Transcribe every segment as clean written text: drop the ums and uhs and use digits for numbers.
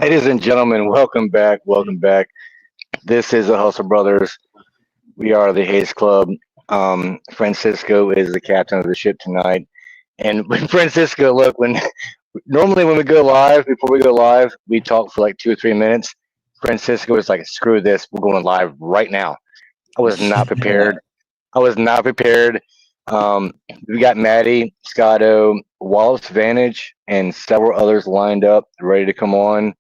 Ladies and gentlemen, welcome back. Welcome back. This is the Hustle Brothers. We are the Haste Club. Francisco is the captain of the ship tonight. And when Francisco, look, when normally when we go live, before we go live, we talk for like 2 or 3 minutes. Francisco was like, screw this, we're going live right now. I was not prepared. I was not prepared. Um, we got Maddie, Scotto, Wallops Vantage, and several others lined up, ready to come on.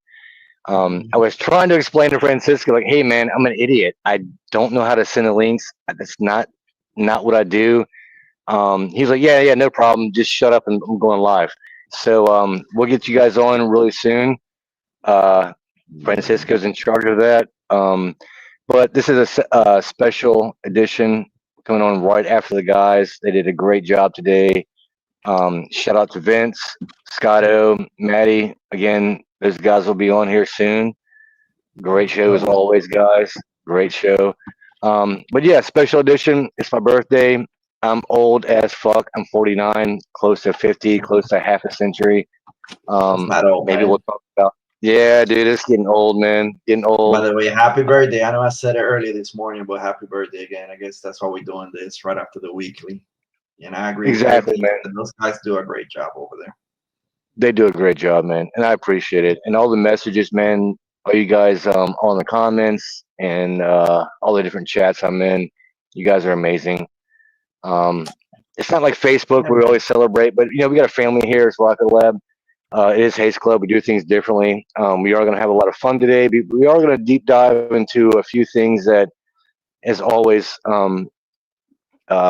I was trying to explain to Francisco, like, hey man, I'm an idiot. I don't know how to send the links. That's not what I do. He's like, yeah, no problem. Just shut up and I'm going live. So we'll get you guys on really soon. Uh, Francisco's in charge of that. But this is a special edition coming on right after the guys. They did a great job today. Shout out to Vince, Scotto, Maddie. Again, those guys will be on here soon. Great show as always, guys. Great show. But yeah, special edition. It's my birthday. I'm old as fuck. I'm 49, close to 50, close to half a century. That's not old, Maybe we'll man. talk about. Yeah, dude, it's getting old, man. Getting By old. the way, happy birthday. I know I said it earlier this morning, but happy birthday again. I guess that's why we're doing this right after the weekly. And I agree with Exactly, everything you man. said. Those guys do a great job over there. They do a great job, man, and I appreciate it. And all the messages, man. All you guys on the comments and all the different chats I'm in. You guys are amazing. Um, it's not like Facebook where we always celebrate, but we got a family here. It's Rocket Lab. It is Haste Club. We do things differently. We are going to have a lot of fun today. We are going to deep dive into a few things that, as always,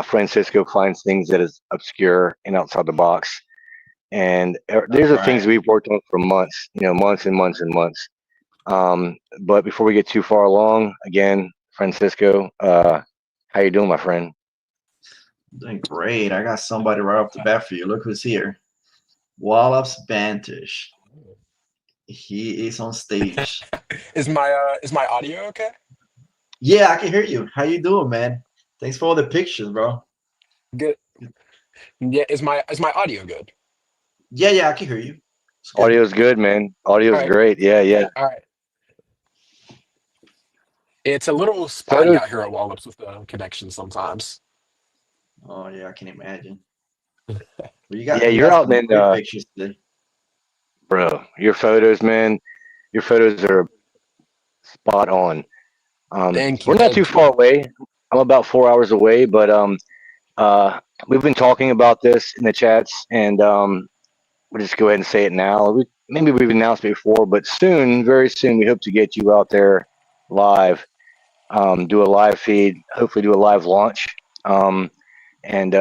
Francisco finds things that is obscure and outside the box. And these That's are things right. we've worked on for months, months and months and months. But before we get too far along, again, Francisco, how you doing, my friend? Doing great. I got somebody right off the bat for you. Look who's here. Wallops Vantage. He is on stage. Is my audio okay? Yeah, I can hear you. How you doing, man? Thanks for all the pictures, bro. Good. Yeah, is my audio good? Yeah, I can hear you. It's good. Audio's good, man. All Audio's right. great. Yeah, yeah. All right. It's a little spotty Photos, out here at Wallops with the connection sometimes. Oh yeah, I can imagine. Well, yeah, you you're got out some in, great pictures today. bro. Your photos, man. Your photos are spot on. Thank We're you, not too thank far you. away. I'm about 4 hours away, but uh, we've been talking about this in the chats, and we'll just go ahead and say it now. Maybe we've announced it before, but soon, very soon, we hope to get you out there live. Do a live feed. Hopefully, do a live launch, um, and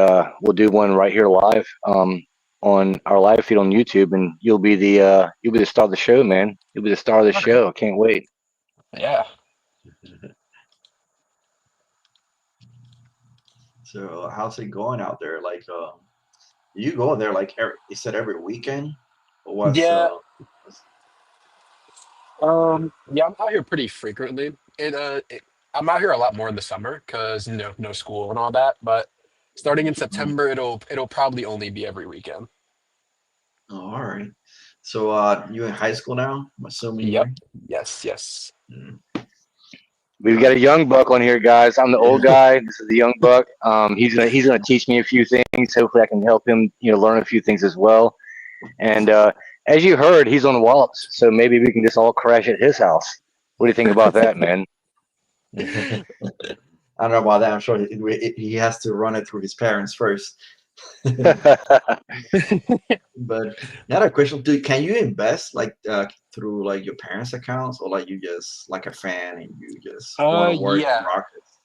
we'll do one right here live on our live feed on YouTube, and you'll be the star of the show, man. You'll be the star of the Okay. show. I can't wait. Yeah. So how's it going out there? Like, you go there like you said every weekend, or what's Yeah. Yeah, I'm out here pretty frequently. I'm out here a lot more in the summer because no school and all that. But starting in Mhm. September, it'll probably only be every weekend. Oh, all right. So you in high school now? I'm assuming you Yep. are. Yes. Yes. Mm, We've got a nice. young buck on here, guys. I'm the old Yeah. guy. This is the young buck. He's gonna teach me a few things. Hopefully, I can help him, learn a few things as well. And as you heard, he's on Wallops, so maybe we can just all crash at his house. What do you think about that, man? I don't know about that. I'm sure he has to run it through his parents first. But another question, too, can you invest like through like your parents' accounts, or like you just like a fan and you just want to work Yeah. rockets?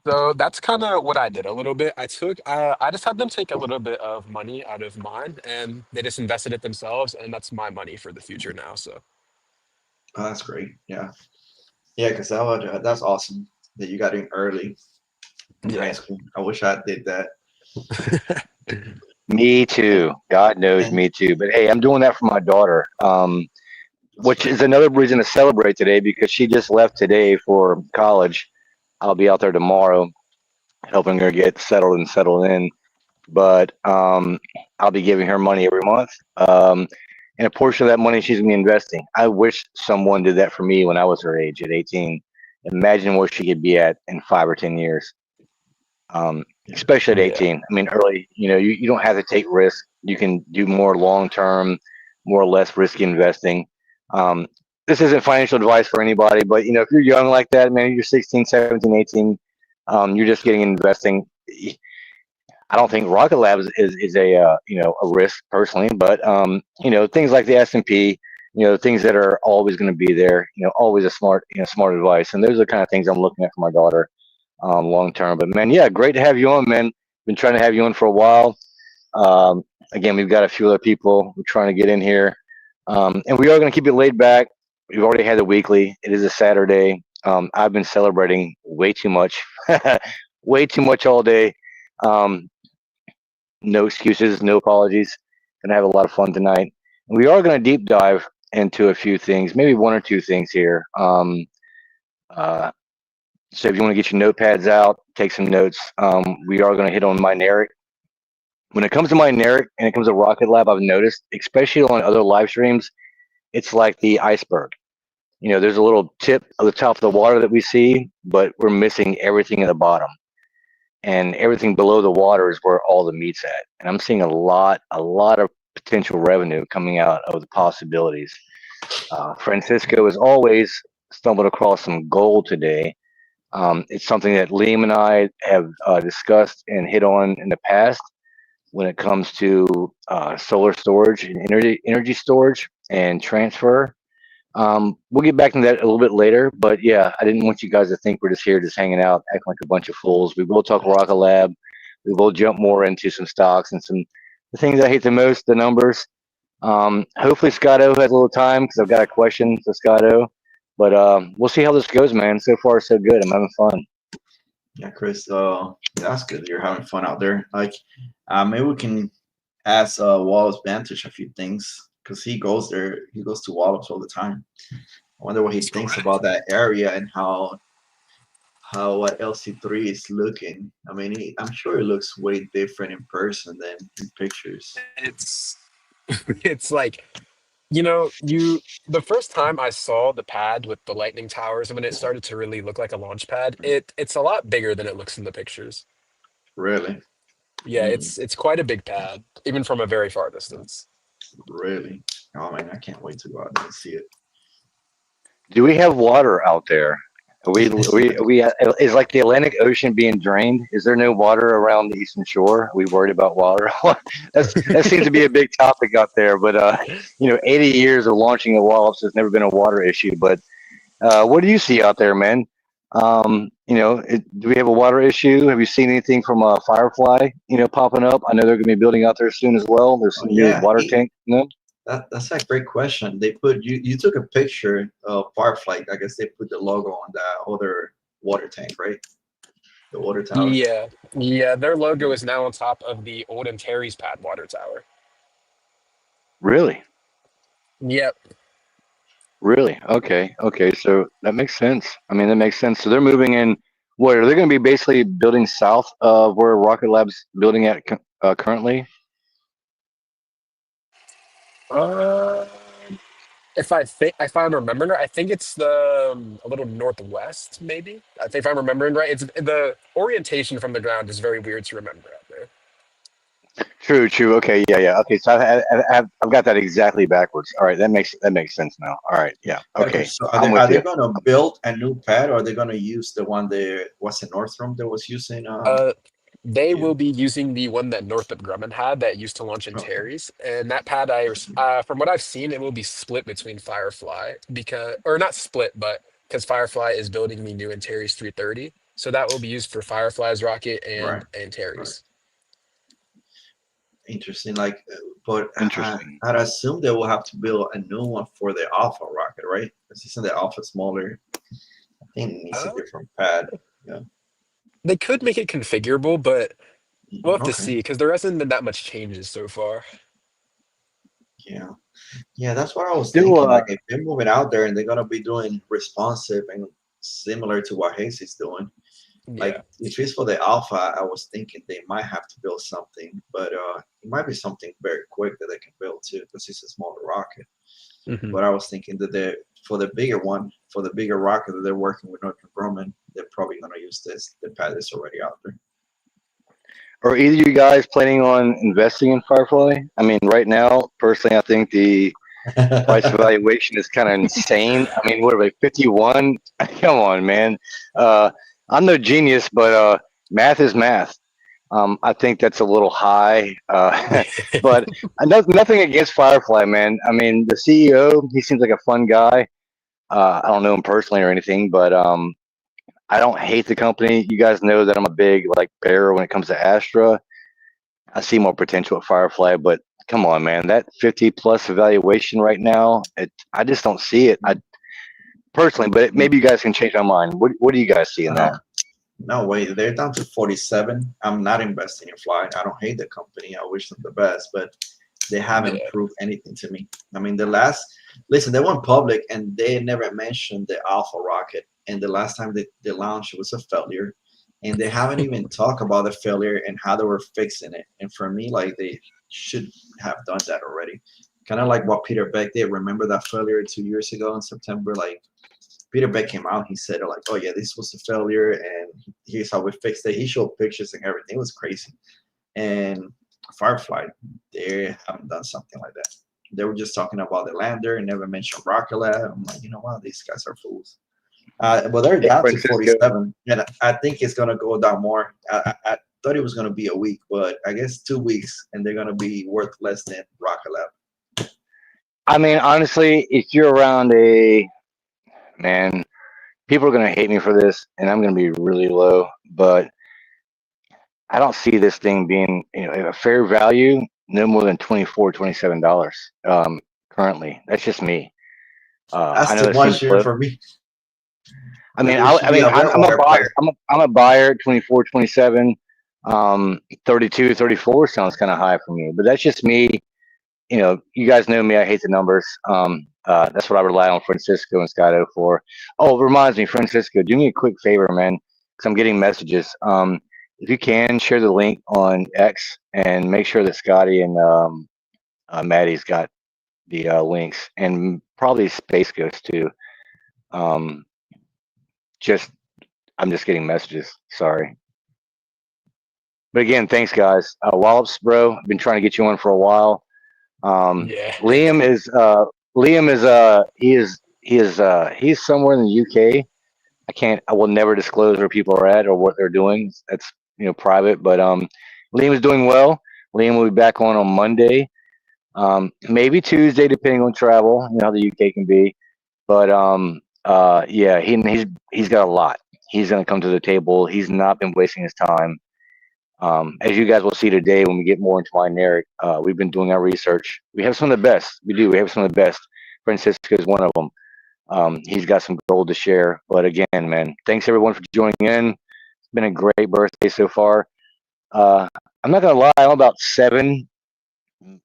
So that's kind of what I did a little bit. I just had them take a little bit of money out of mine, and they just invested it themselves, and that's my money for the future now. So Oh, that's great. Yeah, because that's awesome that you got in early in high yeah. school. I wish I did that. Me too. God knows, And me too. But hey, I'm doing that for my daughter, that's which great. is another reason to celebrate today because she just left today for college. I'll be out there tomorrow helping her get settled and settled in. But I'll be giving her money every month. and a portion of that money she's gonna be investing. I wish someone did that for me when I was her age at 18. Imagine where she could be at in 5 or 10 years. Yeah. Especially at Yeah. 18. I mean, early, you don't have to take risk. You can do more long term, more or less risky investing. Um, this isn't financial advice for anybody, but if you're young like that, man, you're 16, 17, 18, you're just getting investing. I don't think Rocket Lab is a risk personally, but things like the S&P, things that are always going to be there, always a smart advice, and those are the kind of things I'm looking at for my daughter long term. But man, yeah, great to have you on, man. Been trying to have you on for a while. Um, Again, we've got a few other people we're trying to get in here, and we are going to keep it laid back. We've already had the weekly. It is a Saturday. I've been celebrating way too much, way too much all day. Um, no excuses, no apologies. Gonna have a lot of fun tonight. We are going to deep dive into a few things, maybe one or two things here. Uh, so if you want to get your notepads out, take some notes. We are going to hit on Mineric. When it comes to Mineric and it comes to Rocket Lab, I've noticed, especially on other live streams, it's like the iceberg. There's a little tip of the top of the water that we see, but we're missing everything at the bottom. And everything below the water is where all the meat's at. And I'm seeing a lot of potential revenue coming out of the possibilities. Francisco, as always, stumbled across some gold today. It's something that Liam and I have discussed and hit on in the past when it comes to solar storage and energy storage and transfer. We'll get back to that a little bit later, but yeah, I didn't want you guys to think we're just here, just hanging out, acting like a bunch of fools. We will talk Rocket Lab. We will jump more into some stocks and some the things I hate the most, the numbers. Hopefully Scotto has a little time because I've got a question to Scotto. But we'll see how this goes, man. So far, so good. I'm having fun. Yeah, Chris. That's good. You're having fun out there. Like, maybe we can ask Wallops Vantage a few things because he goes there. He goes to Wallops all the time. I wonder what he thinks about that area and how what LC3 is looking. I mean, I'm sure it looks way different in person than in pictures. It's it's like, the first time I saw the pad with the lightning towers and when it started to really look like a launch pad, it's a lot bigger than it looks in the pictures. Really, Yeah, it's quite a big pad, even from a very far distance. really. Oh man, I can't wait to go out there and see it. Do we have water out there? Is like the Atlantic Ocean being drained? Is there no water around the eastern shore? Are we worried about water? That seems to be a big topic out there. But 80 years of launching the Wallops has never been a water issue. But what do you see out there, man? Do we have a water issue? Have you seen anything from Firefly? Popping up. I know they're going to be building out there soon as well. There's Oh some new yeah, water tank. that's a great question. They put you took a picture of Firefly. I guess they put the logo on that other water tank, right? The water tower. Yeah, yeah, their Yeah. logo is now on top of the old and Terry's pad water tower. Really? Yep. Really? Okay. Okay. So that makes sense. I mean, that makes sense. So they're moving in. What are they going to be basically building south of where Rocket Lab's building at currently? Uh, if I'm remembering right, I think it's the a little northwest, maybe. I think if I'm remembering right, it's the orientation from the ground is very weird to remember out there. True. True. Okay. Yeah. Yeah. Okay. So I've got that exactly backwards. All right. That makes sense now. All right. Yeah. Yeah, Okay. so I'm are with they you. gonna build a new pad or are they gonna use the one there? What's it, Northrum that was using? Uh, they Yeah. will be using the one that Northrop Grumman had that used to launch in Okay. Terry's, and that pad, from what I've seen, it will be split between Firefly because, or not split, but because Firefly is building the new in Terry's 330, so that will be used for Firefly's rocket Right. and Right. Terry's. Interesting. Like, but Interesting. I'd assume they will have to build a new one for the Alpha rocket, right? Because isn't the Alpha smaller? I think it needs a Uh, different pad. Yeah. they could make it configurable, but we'll have to Okay. see because there hasn't been that much changes so far. Yeah. Yeah, that's what I was Still, thinking. Like, if they're moving out there and they're gonna be doing responsive and similar to what Haste is doing, Like Yeah. if it's for the alpha, I was thinking they might have to build something, but it might be something very quick that they can build too, because it's a smaller rocket. Hmm. But I was thinking that they for the bigger one, for the bigger rocket that they're working with Northrop Grumman, they're probably gonna use this the pad that's already out Are either you guys planning on investing in Firefly? I mean, right now, personally, I think the price there. evaluation is kind of insane. I mean, what are they, 51? Come on, man. Uh, I'm no genius, but math is math. I think that's a little high, but nothing against Firefly, man. I mean, the CEO, he seems like a fun guy. I don't know him personally or anything, but I don't hate the company. You guys know that I'm a big like bear when it comes to Astra. I see more potential at Firefly, but come on, man, that 50 plus evaluation right now, I just don't see it. I personally, but maybe you guys can change my mind. What do you guys see in that? No, no way. They're down to 47. I'm not investing in Fly. I don't hate the company. I wish them the best, but they haven't Yeah. proved anything to me. I mean, listen, they went public and they never mentioned the Alpha rocket. And the last time they launched, it was a failure. And they haven't even talked about the failure and how they were fixing it. And for me, like they should have done that already. Kind of like what Peter Beck did. Remember that failure 2 years ago in September? Like Peter Beck came out, he said like, "Oh yeah, this was a failure, and here's how we fixed it." He showed pictures and everything. It was crazy. And Firefly, they haven't done something like that. They were just talking about the lander and never mentioned Rocket Lab. I'm like, you know what, these guys are fools. But they're Hey, down to Francisco. 47, and I think it's gonna go down more. I thought it was gonna be a week, but I guess 2 weeks, and they're gonna be worth less than Rocket Lab. I mean, honestly, if you're around man, people are gonna hate me for this, and I'm gonna be really low, but I don't see this thing being, a fair value, no more than $24, $27 currently. That's just me. I That's know too that seems much here low. for me. I mean, It should be a I'm a Redwater buy, player. I'm a buyer at 24, 27. 32, 34 sounds kind of high for me, but that's just me. You guys know me. I hate the numbers. That's what I rely on Francisco and Skydo for. Oh, it reminds me, Francisco, do me a quick favor, man, because I'm getting messages. If you can share the link on X and make sure that Scotty and Maddie's got the links, and probably Space Ghost too. Um, just I'm just getting messages. Sorry. But again, thanks guys. Wallops, bro, I've been trying to get you on for a while. Um, Yeah. Liam is he's somewhere in the UK. I will never disclose where people are at or what they're doing. That's private. But Liam is doing well. Liam will be back on Monday. Maybe Tuesday, depending on travel. You know how the UK can be. But yeah, he's got a lot. He's gonna come to the table. He's not been wasting his time. As you guys will see today when we get more into Mineric, we've been doing our research. We have some of the best. We do. We have some of the best. Francisco is one of them. He's got some gold to share. But again, man, thanks everyone for joining in. It's been a great birthday so far. Uh, I'm not gonna lie, I'm about 7.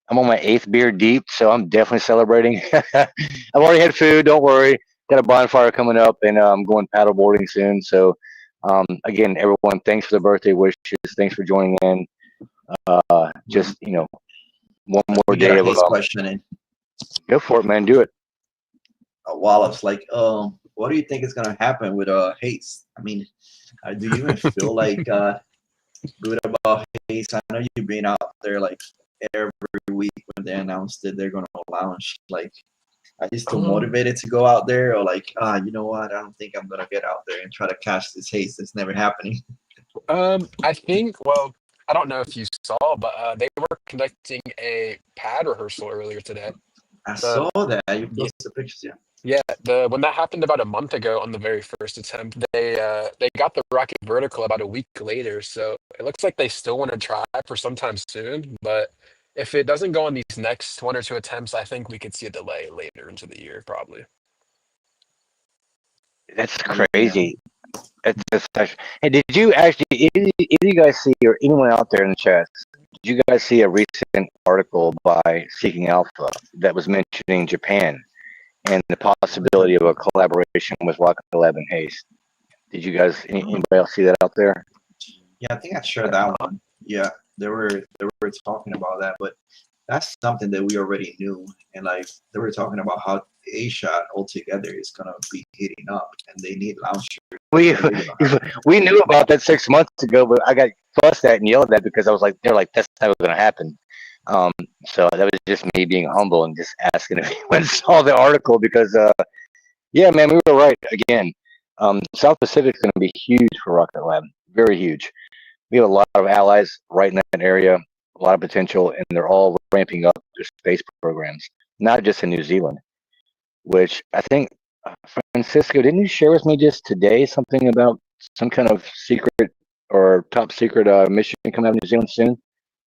I'm on my 8th beer deep, so I'm definitely celebrating. I've already had food. Don't worry. Got a bonfire coming up, and I'm going paddleboarding soon. So, again, everyone, thanks for the birthday wishes. Thanks for joining in. Mhm. Just one more We got day a of Haste question in. go for it, man. Do it. Wallops, like, what do you think is gonna happen with Haste? I mean, do you even feel like good about Haste? I know you've been out there like every week when they announced that they're gonna launch. Like, are you still Um, motivated to go out there, or like, you know what? I don't think I'm gonna get out there and try to catch this Haste. It's never happening. I think, well, I don't know if you saw, but they were conducting a pad rehearsal earlier today. I The saw that you yeah, posted the pictures. Yeah. yeah, the when that happened about a month ago on the very first attempt, they got the rocket vertical about a week later. So it looks like they still want to try for sometime soon. But if it doesn't go on these next one or two attempts, I think we could see a delay later into the year, probably. That's Yeah. crazy. Hey, did you actually? Either you guys see, or anyone out there in the chat? Did you guys see a recent article by Seeking Alpha that was mentioning Japan and the possibility of a collaboration with Rocket Lab and Haste? Did you guys, anybody else see that out there? Yeah, I think I shared that one. Yeah, they were talking about that, but that's something that we already knew, and like they were talking about how Asia altogether is gonna be heating up, and they need launchers. We So maybe they'll have we knew about that 6 months ago, but I got fussed at and yelled at because I was like, they're like, that's not going to happen. So that was just me being humble and just asking if anyone saw the article because, yeah, man, we were right again. South Pacific's going to be huge for Rocket Lab, very huge. We have a lot of allies right in that area, a lot of potential, and they're all ramping up their space programs, not just in New Zealand, which I think, Francisco, didn't you share with me just today something about some kind of secret or top secret mission coming out of New Zealand soon?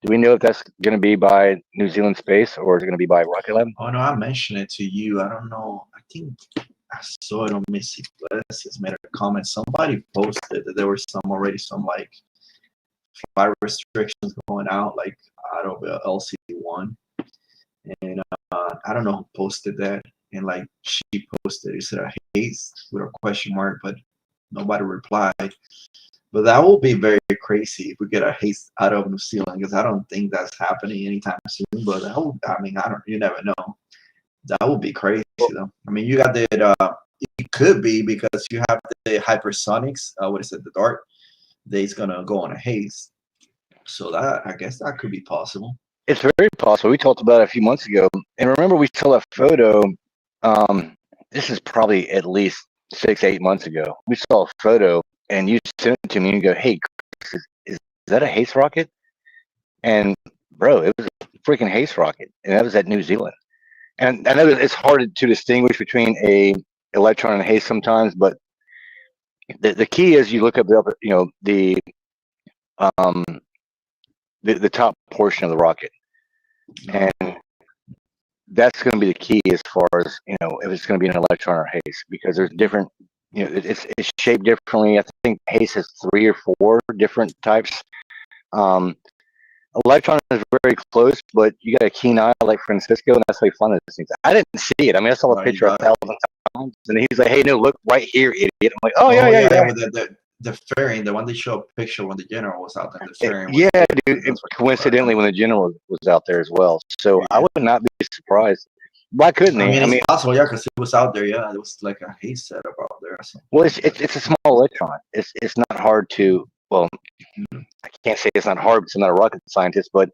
Do we know if that's going to be by New Zealand Space or is it going to be by Rocket Lab? Oh no, I mentioned it to you. I don't know. I think I saw it on Missy Blesses made a comment. Somebody posted that there were some like flight restrictions going out, like out of LC1, and I don't know who posted that. And like she posted, it said a haste with a question mark, but nobody replied. But that will be very crazy if we get a haste out of New Zealand, because I don't think that's happening anytime soon. But that would, I mean, I don't, you never know. That would be crazy though. I mean, you got the it could be because you have the hypersonics. What is it? The Dart. That's gonna go on a haze. So that, I guess that could be possible. It's very possible. We talked about it a few months ago. And remember, we saw a photo. This is probably at least 6, 8 months ago. We saw a photo and you sent it to me and you go, hey, Chris, is that a Haste rocket? And bro, it was a freaking Haste rocket. And that was at New Zealand. And I know that it's hard to distinguish between a Electron and a Haste sometimes, but the key is you look up the upper, um, the top portion of the rocket, and that's going to be the key as far as if it's going to be an Electron or Haste, because there's different, it's shaped differently. I think Haste has 3 or 4 different types. Electron is very close, but you got a keen eye like Francisco, and that's how you find those things. I didn't see it. I mean, I saw a picture 1,000 times, and he's like, "Hey, no, look right here, idiot." I'm like, "Oh yeah, yeah, yeah." With the fairing, the one they show a picture when the general was out there. The fairing. Yeah, dude. Coincidentally, when the general was out there as well, so I would not be surprised. Why couldn't he? I mean, it's possible, yeah, because it was out there. Yeah, it was like a Haste setup out there. So. Well, it's a small Electron. It's not hard to. Well, I can't say it's not hard because I'm not a rocket scientist, but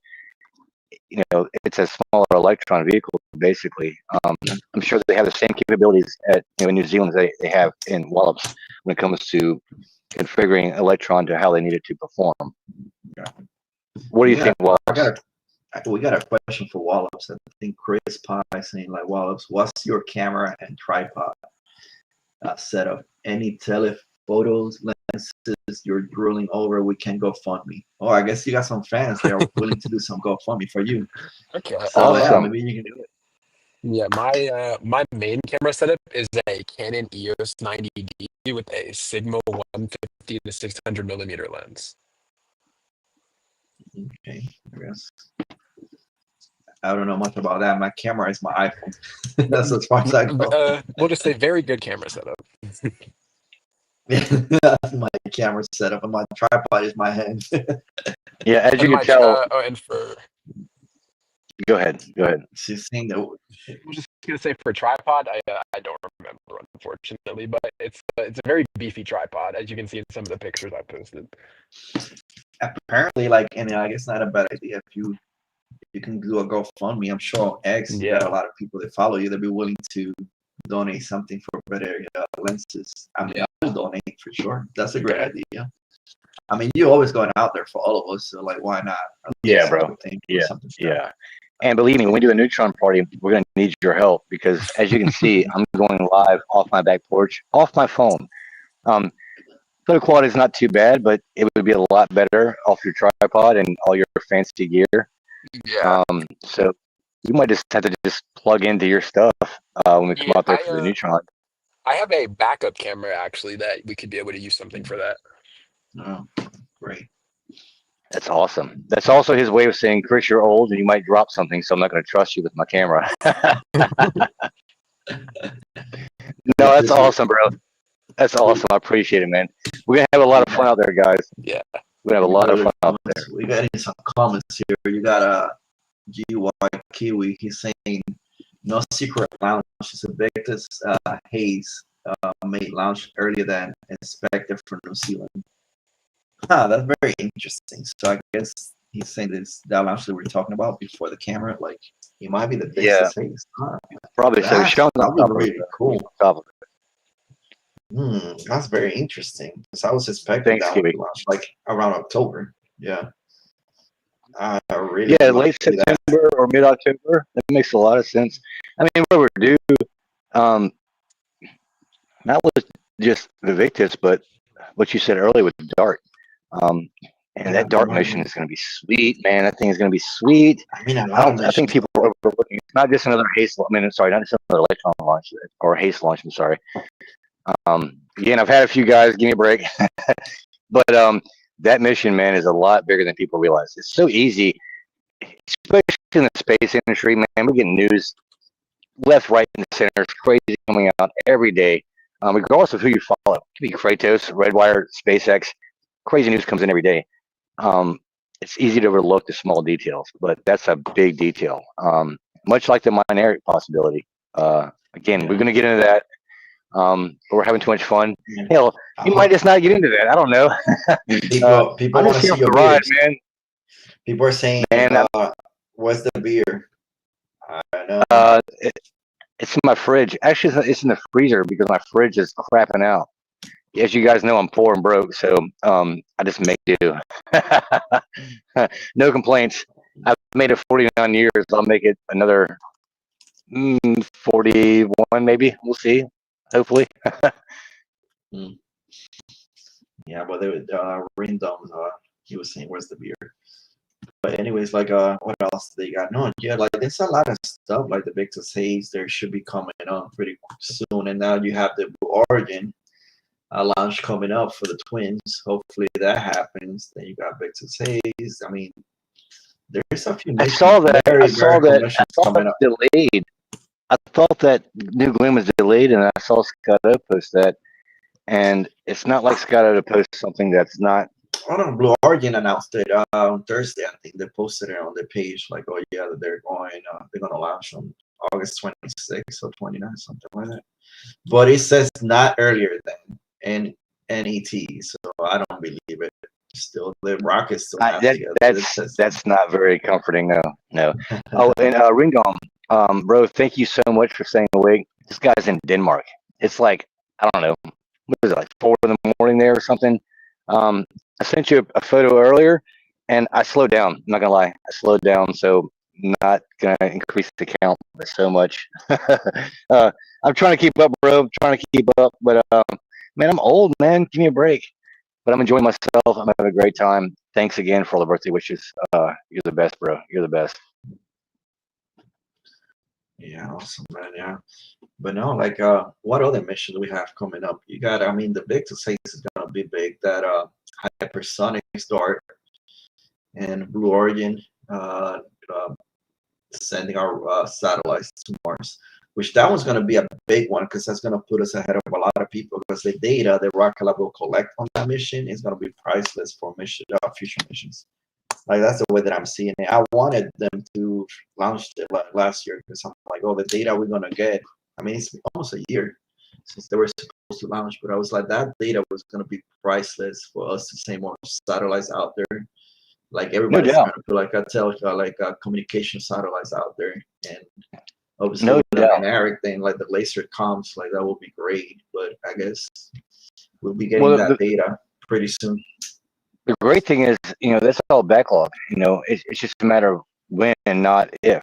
it's a smaller Electron vehicle basically. I'm sure they have the same capabilities in New Zealand as they have in Wallops when it comes to configuring Electron to how they need it to perform. Yeah. What do you think, Wallops? We got a question for Wallops. I think Chris Pye saying like, Wallops, what's your camera and tripod setup? Any telephotos lenses you're drooling over? We can GoFundMe. Oh, I guess you got some fans that are willing to do some GoFundMe for you. Okay, so awesome. Yeah, maybe you can do it. Yeah, my main camera setup is a Canon EOS 90D with a Sigma 150 to 600 millimeter lens. Okay, I guess. I don't know much about that. My camera is my iPhone. That's as far as I go. We'll just say very good camera setup. That's my camera setup, and my tripod is my hand. Yeah, as you can tell. And for Go ahead. She's saying that. I'm just gonna say for tripod, I don't remember unfortunately, but it's a very beefy tripod, as you can see in some of the pictures I posted. Apparently, and I guess not a bad idea if you can do a GoFundMe. I'm sure on X you got a lot of people that follow you that be willing to donate something for better lenses. I mean, I'll donate for sure. That's a great idea. I mean, you're always going out there for all of us, so why not? Yeah, bro. Yeah. And believe me, when we do a Neutron party, we're going to need your help because, as you can see, I'm going live off my back porch, off my phone. Photo quality is not too bad, but it would be a lot better off your tripod and all your fancy gear. Yeah. So you might just have to plug into your stuff when we come out there for the Neutron. I have a backup camera actually that we could be able to use something for that. Oh, great. That's awesome. That's also his way of saying, Chris, you're old and you might drop something, so I'm not going to trust you with my camera. No, that's awesome, bro. That's awesome. I appreciate it, man. We're gonna have a lot of fun out there, guys. Yeah. We're gonna have a lot of fun out there. We got some comments here. You got GY Kiwi. He's saying no secret launch is Invictus Haze made launch earlier than expected for New Zealand. That's very interesting. So I guess he's saying that launch that we're talking about before the camera, like it might be the biggest Haze. Probably so. Sean's on top of really it. cool. Top of it. That's very interesting. Because I was expecting that one to launch like around October. Yeah. I really late September or mid October. That makes a lot of sense. I mean, what we're due, not with just the Victus, but what you said earlier with Dart. And that Dart mission is going to be sweet, man. That thing is going to be sweet. I mean, I think people are overlooking. It's not just another Haste. I mean, sorry, not just another Electron launch or Haste launch. I'm sorry. Again, I've had a few guys give me a break, but that mission, man, is a lot bigger than people realize. It's so easy, especially in the space industry, man. We're getting news left, right, and center. It's crazy coming out every day, regardless of who you follow. It could be Kratos, Redwire, SpaceX. Crazy news comes in every day. It's easy to overlook the small details, but that's a big detail. Much like the Mineric possibility. Again, we're going to get into that. But we're having too much fun. Hell, you might just not get into that. I don't know. People want to see your ride, man. People are saying, man, what's the beer? I know. It's in my fridge. Actually, it's in the freezer because my fridge is crapping out. As you guys know, I'm poor and broke, so I just make do. No complaints. I've made it 49 years. I'll make it another 41, maybe. We'll see. Hopefully. Yeah, but Random, he was saying, "Where's the beer?" But anyways, like, what else they got? No, yeah, like there's a lot of stuff. Like the Victus Haze, there should be coming on pretty soon, and now you have the Blue Origin launch coming up for the twins. Hopefully that happens. Then you got Victus Haze. I mean, there's a few. I saw that. I saw that delayed. I thought that New Gloom was delayed, and I saw Scott O post that, and it's not like Scott O to post something that's not. I don't know. Blue Origin announced it on Thursday. I think they posted it on their page, like, "Oh yeah, they're going to launch on August 26th or 29th, something like that." But it says not earlier than NET, so I don't believe it. Still, the Rockets still have that's not very comforting. No. Oh, and Ringom, bro, thank you so much for staying awake. This guy's in Denmark. It's like, I don't know, what is it, like 4 in the morning there or something? I sent you a photo earlier, and I slowed down. I'm not gonna lie, I slowed down, so not gonna increase the count by so much. I'm trying to keep up, bro. I'm trying to keep up, but man, I'm old, man. Give me a break. But I'm enjoying myself. I'm having a great time. Thanks again for all the birthday wishes. You're the best, bro. You're the best. Yeah, awesome, man. Yeah, but no, like, what other missions do we have coming up? You got, I mean, the Victus Haze is gonna be big. That hypersonic start and Blue Origin, sending our satellites to Mars. Which that one's going to be a big one because that's going to put us ahead of a lot of people because the data that RKLB will collect on that mission is going to be priceless for future missions. Like, that's the way that I'm seeing it. I wanted them to launch it last year because I'm like, oh, the data we're going to get. I mean, it's almost a year since they were supposed to launch, but I was like, that data was going to be priceless for us to send more satellites out there. Like, everybody's going to put communication satellites out there, and obviously, with the Mineric thing, like the laser comms, like that will be great. But I guess we'll be getting that data pretty soon. The great thing is, that's all backlog. It's just a matter of when and not if.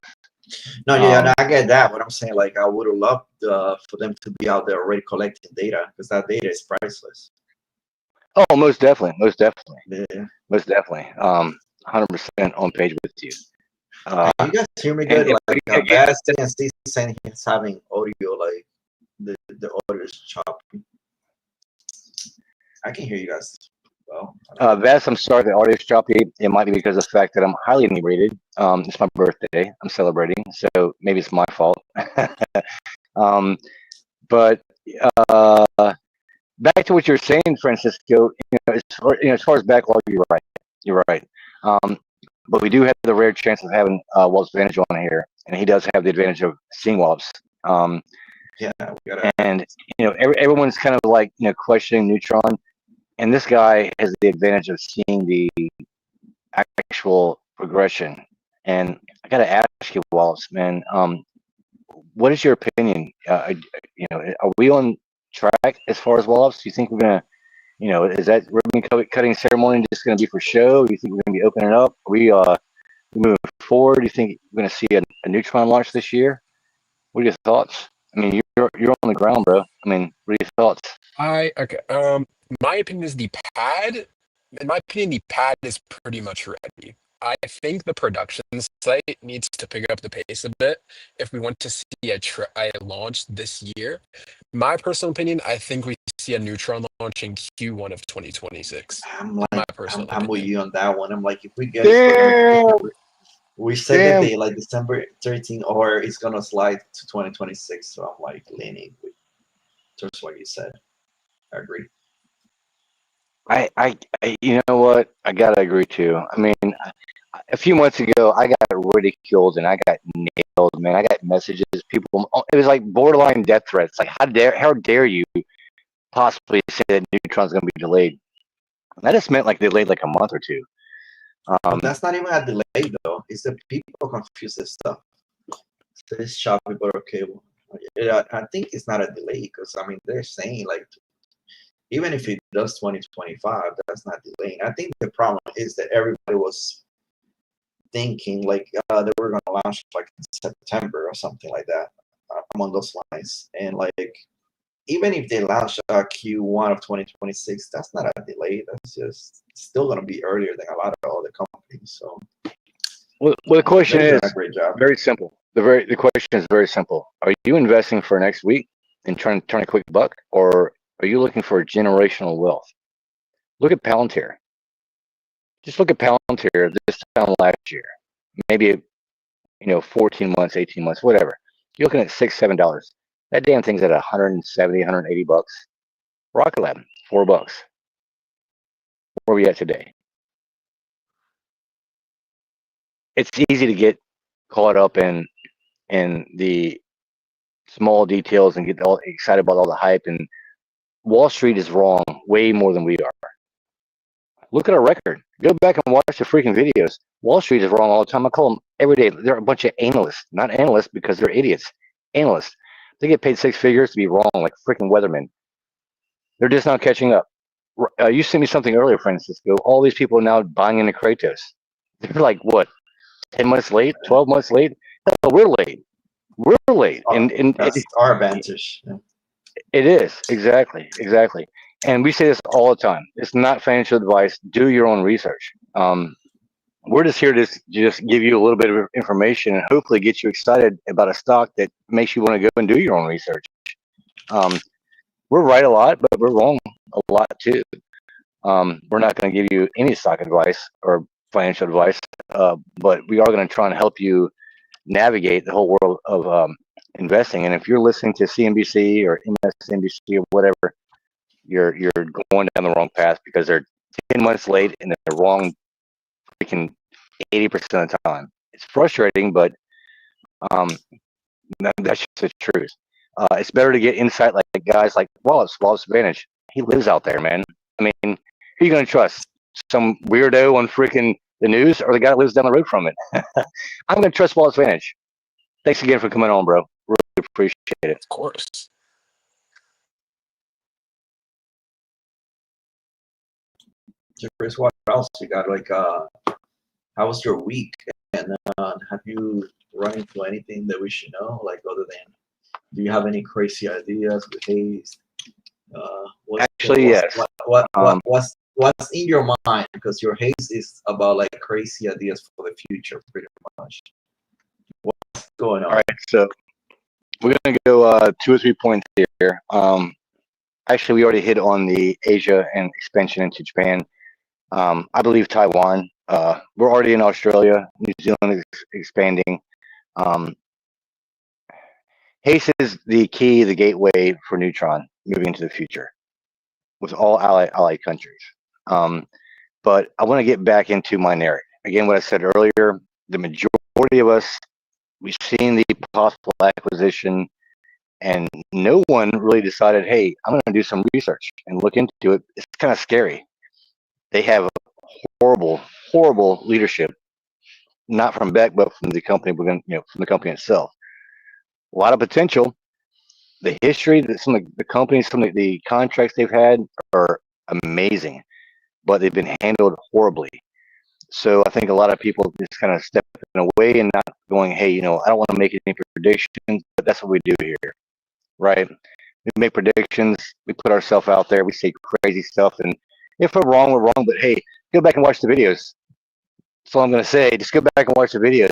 No, yeah, I get that. What I'm saying, like, I would have loved for them to be out there already collecting data because that data is priceless. Oh, most definitely, Yeah, most definitely. 100% on page with you. You guys hear me good? Like, Bass CNC saying he's having audio, like the audio is choppy. I can hear you guys well. Bass, I'm sorry, the audio is choppy. It might be because of the fact that I'm highly inebriated. It's my birthday. I'm celebrating, so maybe it's my fault. But back to what you're saying, Francisco. As far as backlog, you're right. You're right. Um, but we do have the rare chance of having Wallops Vantage on here, and he does have the advantage of seeing Wallops. Um, Yeah, we gotta. and everyone's kind of like questioning Neutron, and this guy has the advantage of seeing the actual progression. And I got to ask you, Wallops, man, what is your opinion? Are we on track as far as Wallops? Do you think we're gonna, is that cutting ceremony just gonna be for show? Do you think we're gonna be opening up? Are we moving forward? Do you think we're gonna see a Neutron launch this year? What are your thoughts? I mean, you're on the ground, bro. I mean, what are your thoughts? I okay. My opinion is the pad. In my opinion, the pad is pretty much ready. I think the production site needs to pick up the pace a bit if we want to see a launch this year. My personal opinion, I think we see a Neutron launch in Q1 of 2026. I'm My like, personal I'm with opinion. you on that one. I'm like, if we get it, we're gonna. Damn, We said that damn. they like December 13, or it's gonna slide to 2026. So I'm like leaning with just what you said. I agree. You know what? I gotta agree too. I mean, a few months ago, I got ridiculed and I got nailed, man. I got messages. People, it was like borderline death threats. Like, how dare you possibly say that Neutron's going to be delayed? And that just meant like delayed like a month or two. But that's not even a delay though. It's the people confuse this stuff. So this shop people are okay. Well, yeah, I think it's not a delay because I mean they're saying like even if it does 2025, that's not delaying. I think the problem is that everybody was thinking like they were going to launch like in September or something like that, among those lines. And like even if they launch Q1 of 2026, that's not a delay. That's just still going to be earlier than a lot of other companies. So Well, the question they're doing is a great job. very simple. The question is very simple. Are you investing for next week and trying to turn a quick buck, or are you looking for generational wealth? Look at Palantir. Just look at Palantir this time last year. Maybe 14 months, 18 months, whatever. You're looking at $6, $7. That damn thing's at 170, 180 bucks. Rocket Lab, $4. Where are we at today? It's easy to get caught up in the small details and get all excited about all the hype. And Wall Street is wrong way more than we are. Look at our record. Go back and watch the freaking videos. Wall Street is wrong all the time. I call them every day. They're a bunch of analysts, not analysts because they're idiots. Analysts. They get paid six figures to be wrong, like freaking weathermen. They're just not catching up. You sent me something earlier, Francisco. All these people are now buying into Kratos. They're like, what, 10 months late, 12 months late? No, we're late. We're late. And That's our advantage. Yeah. it is. Exactly. And we say this all the time. It's not financial advice. Do your own research. We're just here to just give you a little bit of information and hopefully get you excited about a stock that makes you want to go and do your own research. Um, we're right a lot, but we're wrong a lot too. We're not going to give you any stock advice or financial advice, but we are going to try and help you navigate the whole world of investing. And if you're listening to CNBC or MSNBC or whatever, you're going down the wrong path because they're 10 months late and they're wrong freaking 80% of the time. It's frustrating, but that's just the truth. It's better to get insight like guys like Wallops Vantage. He lives out there, man. I mean, who are you going to trust? Some weirdo on freaking the news or the guy that lives down the road from it? I'm going to trust Wallops Vantage. Thanks again for coming on, bro. Really appreciate it. Of course. So Chris, what else you got? Like, how was your week? And have you run into anything that we should know? Like, other than, do you have any crazy ideas with Haste? Actually, yes. What's in your mind? Because your Haste is about like crazy ideas for the future, pretty much. What's going on? All right, so we're going to go 2 or 3 points here. Actually, we already hit on the Asia and expansion into Japan. I believe Taiwan. We're already in Australia. New Zealand is expanding. Haste is the key, the gateway for Neutron moving into the future. with all allied countries. But I want to get back into Mineric. Again, what I said earlier, the majority of us, we've seen the possible acquisition, and no one really decided, hey, I'm going to do some research and look into it. It's kind of scary. They have horrible, horrible leadership, not from Beck, but from the company, from the company itself. A lot of potential. The history that some of the companies, some of the contracts they've had are amazing, but they've been handled horribly. So I think a lot of people just kind of stepping away and not going, hey, I don't want to make any predictions, but that's what we do here, right? We make predictions, we put ourselves out there, we say crazy stuff, and if we're wrong, we're wrong. But hey, go back and watch the videos. That's all I'm going to say. Just go back and watch the videos.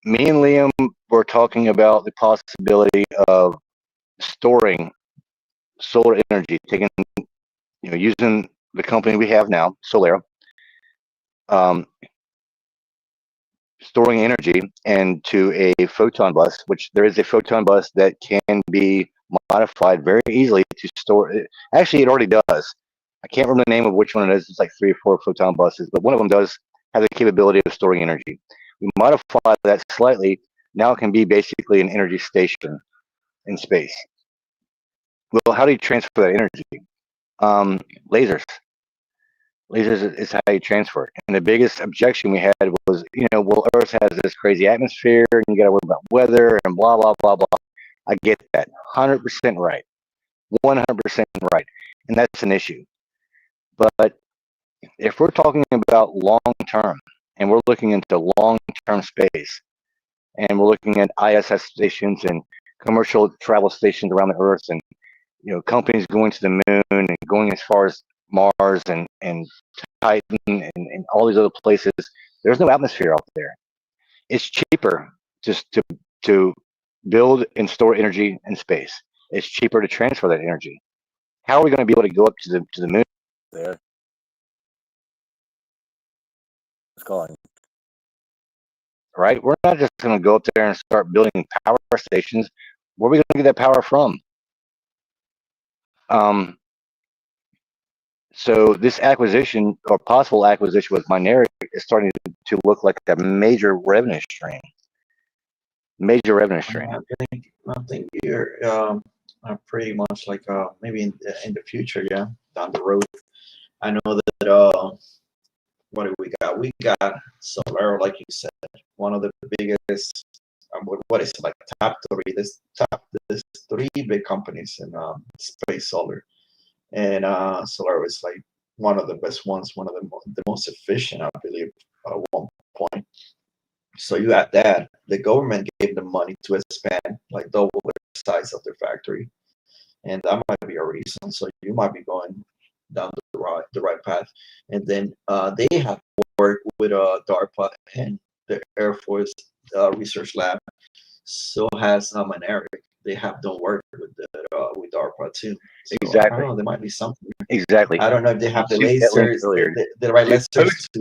Me and Liam were talking about the possibility of storing solar energy, using the company we have now, Solera, storing energy into a photon bus, which there is a photon bus that can be modified very easily to store it. Actually, it already does. I can't remember the name of which one it is. It's like 3 or 4 photon buses, but one of them does have the capability of storing energy. We modify that slightly. Now it can be basically an energy station in space. Well, how do you transfer that energy? Lasers. Lasers is how you transfer it. And the biggest objection we had was, well, Earth has this crazy atmosphere, and you got to worry about weather and blah, blah, blah, blah. I get that. 100% right. 100% right. And that's an issue. But if we're talking about long term, and we're looking into long term space, and we're looking at ISS stations and commercial travel stations around the Earth, and companies going to the moon and going as far as Mars and Titan and all these other places, there's no atmosphere out there. It's cheaper just to build and store energy in space. It's cheaper to transfer that energy. How are we going to be able to go up to the moon there? It's calling. Right? We're not just going to go up there and start building power stations. Where are we going to get that power from? So this acquisition or possible acquisition with Mineric is starting to look like a major revenue stream. Major revenue stream. I think you're pretty much like maybe in the future, yeah, down the road. I know that what do we got? We got Solera, like you said, one of the biggest. What is it, like top 3? There's 3 big companies in space solar, and Solera is like one of the best ones, one of the most efficient, I believe, at one point. So you add that, the government gave them money to expand, like double the size of their factory, and that might be a reason. So you might be going down the right path. And then they have worked with DARPA and the Air Force Research Lab. So has Mineric. They have done work with DARPA too. So Exactly. I don't know, there might be something. Exactly. I don't know if they have the lasers, the right lasers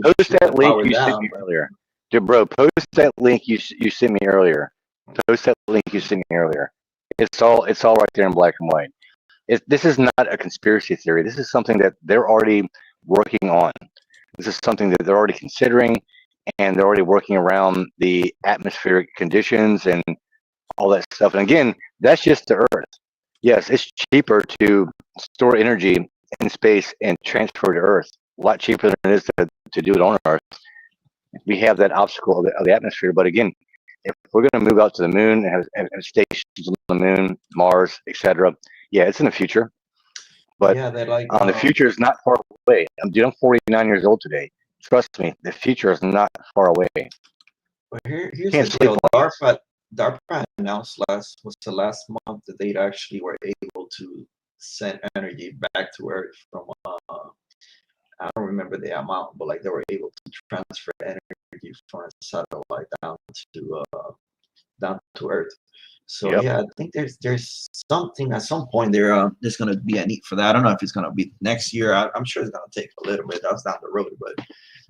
post that link power you down, sent me earlier. Bro, post that link you sent me earlier. Post that link you sent me earlier. It's all right there in black and white. This is not a conspiracy theory. This is something that they're already working on. This is something that they're already considering, and they're already working around the atmospheric conditions and all that stuff. And again, that's just the Earth. Yes, it's cheaper to store energy in space and transfer to Earth. A lot cheaper than it is to do it on Earth. We have that obstacle of the atmosphere. But again, if we're going to move out to the moon and have stations on the moon, Mars, etc., yeah, it's in the future. But yeah, they're like the future is not far away. I'm 49 years old today. Trust me, the future is not far away. But here's the deal. DARPA announced last month that they actually were able to send energy back to Earth from I don't remember the amount, but like they were able to transfer energy from a satellite down to Earth. So Yep. yeah, I think there's something at some point there's gonna be a need for that. I don't know if it's gonna be next year. I'm sure it's gonna take a little bit. That's down the road, but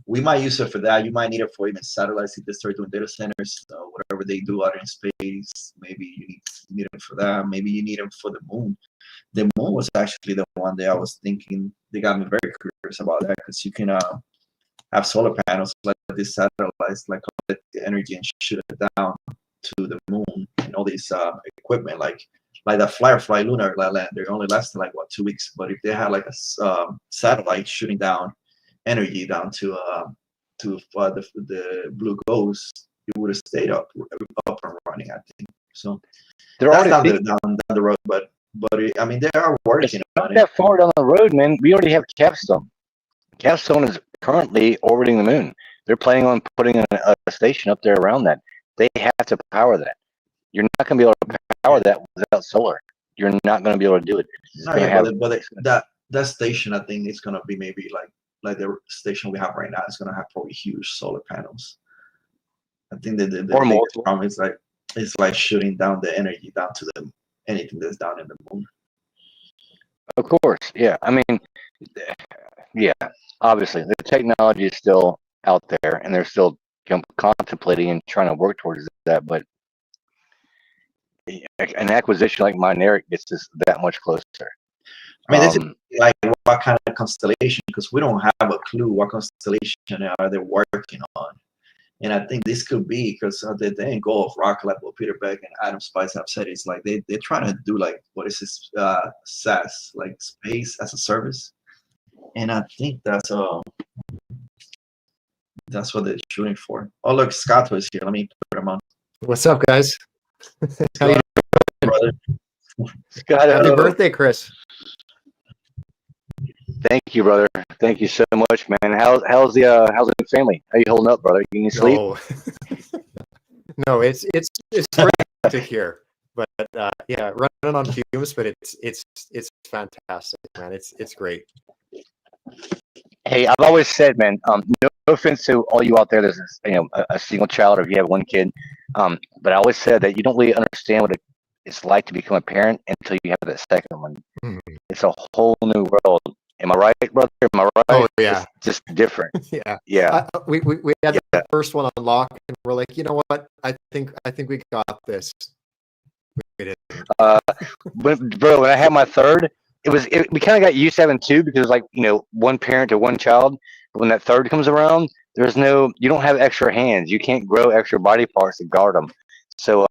we might use it for that. You might need it for even satellites if they start doing data centers, whatever they do out in space. Maybe you need you need them for that. Maybe you need them for the moon. The moon was actually the one that I was thinking. They got me very curious about that because you can have solar panels like these satellites, like collect the energy and shoot it down to the moon, and all these equipment, like the Firefly lunar lander, only lasted like what 2 weeks. But if they had like a satellite shooting down energy down to the Blue Ghost, it would have stayed up and running, I think. So They're that's already down the road, but I mean they are working not on it. that far down the road, man. We already have Capstone. Capstone is currently orbiting the moon. They're planning on putting a station up there around that. They have to power that. You're not going to be able to power that without solar. You're not going to be able to do it. It's No, gonna yeah, have, that station, I think it's gonna be maybe like the station we have right now is gonna have probably huge solar panels. I think that the or biggest multiple. problem is like shooting down the energy down to anything that's down in the moon. Of course, yeah. I mean, yeah. Obviously, the technology is still out there, and they're still contemplating and trying to work towards that. But an acquisition like Mineric gets us that much closer. I mean, this is like what kind of constellation? Because we don't have a clue what constellation are they working on. And I think this could be because the end goal of RKLB, what Peter Beck and Adam Spice have said is like they're trying to do like what is this SaaS, like space as a service. And I think that's what they're shooting for. Oh look, Scott was here. Let me put him on. What's up, guys? How you doing, Brother? Scott, Happy birthday, Chris. Thank you, brother. Thank you so much, man. How's the family? How you holding up, brother? You need sleep? No, no, it's great to hear, but yeah, running on fumes, but it's fantastic, man. It's great. Hey, I've always said, man, no offense to all you out there that's a single child or if you have one kid, but I always said that you don't really understand what it's like to become a parent until you have that second one. Mhm. It's a whole new world. Am I right, brother? Am I right? Oh yeah, It's just different. yeah. Yeah. We had the first one on lock, and we're like, you know what? I think we got this. We did. Bro, when I had my third, we kind of got used to having two because like one parent to one child. But when that third comes around, you don't have extra hands. You can't grow extra body parts to guard them. So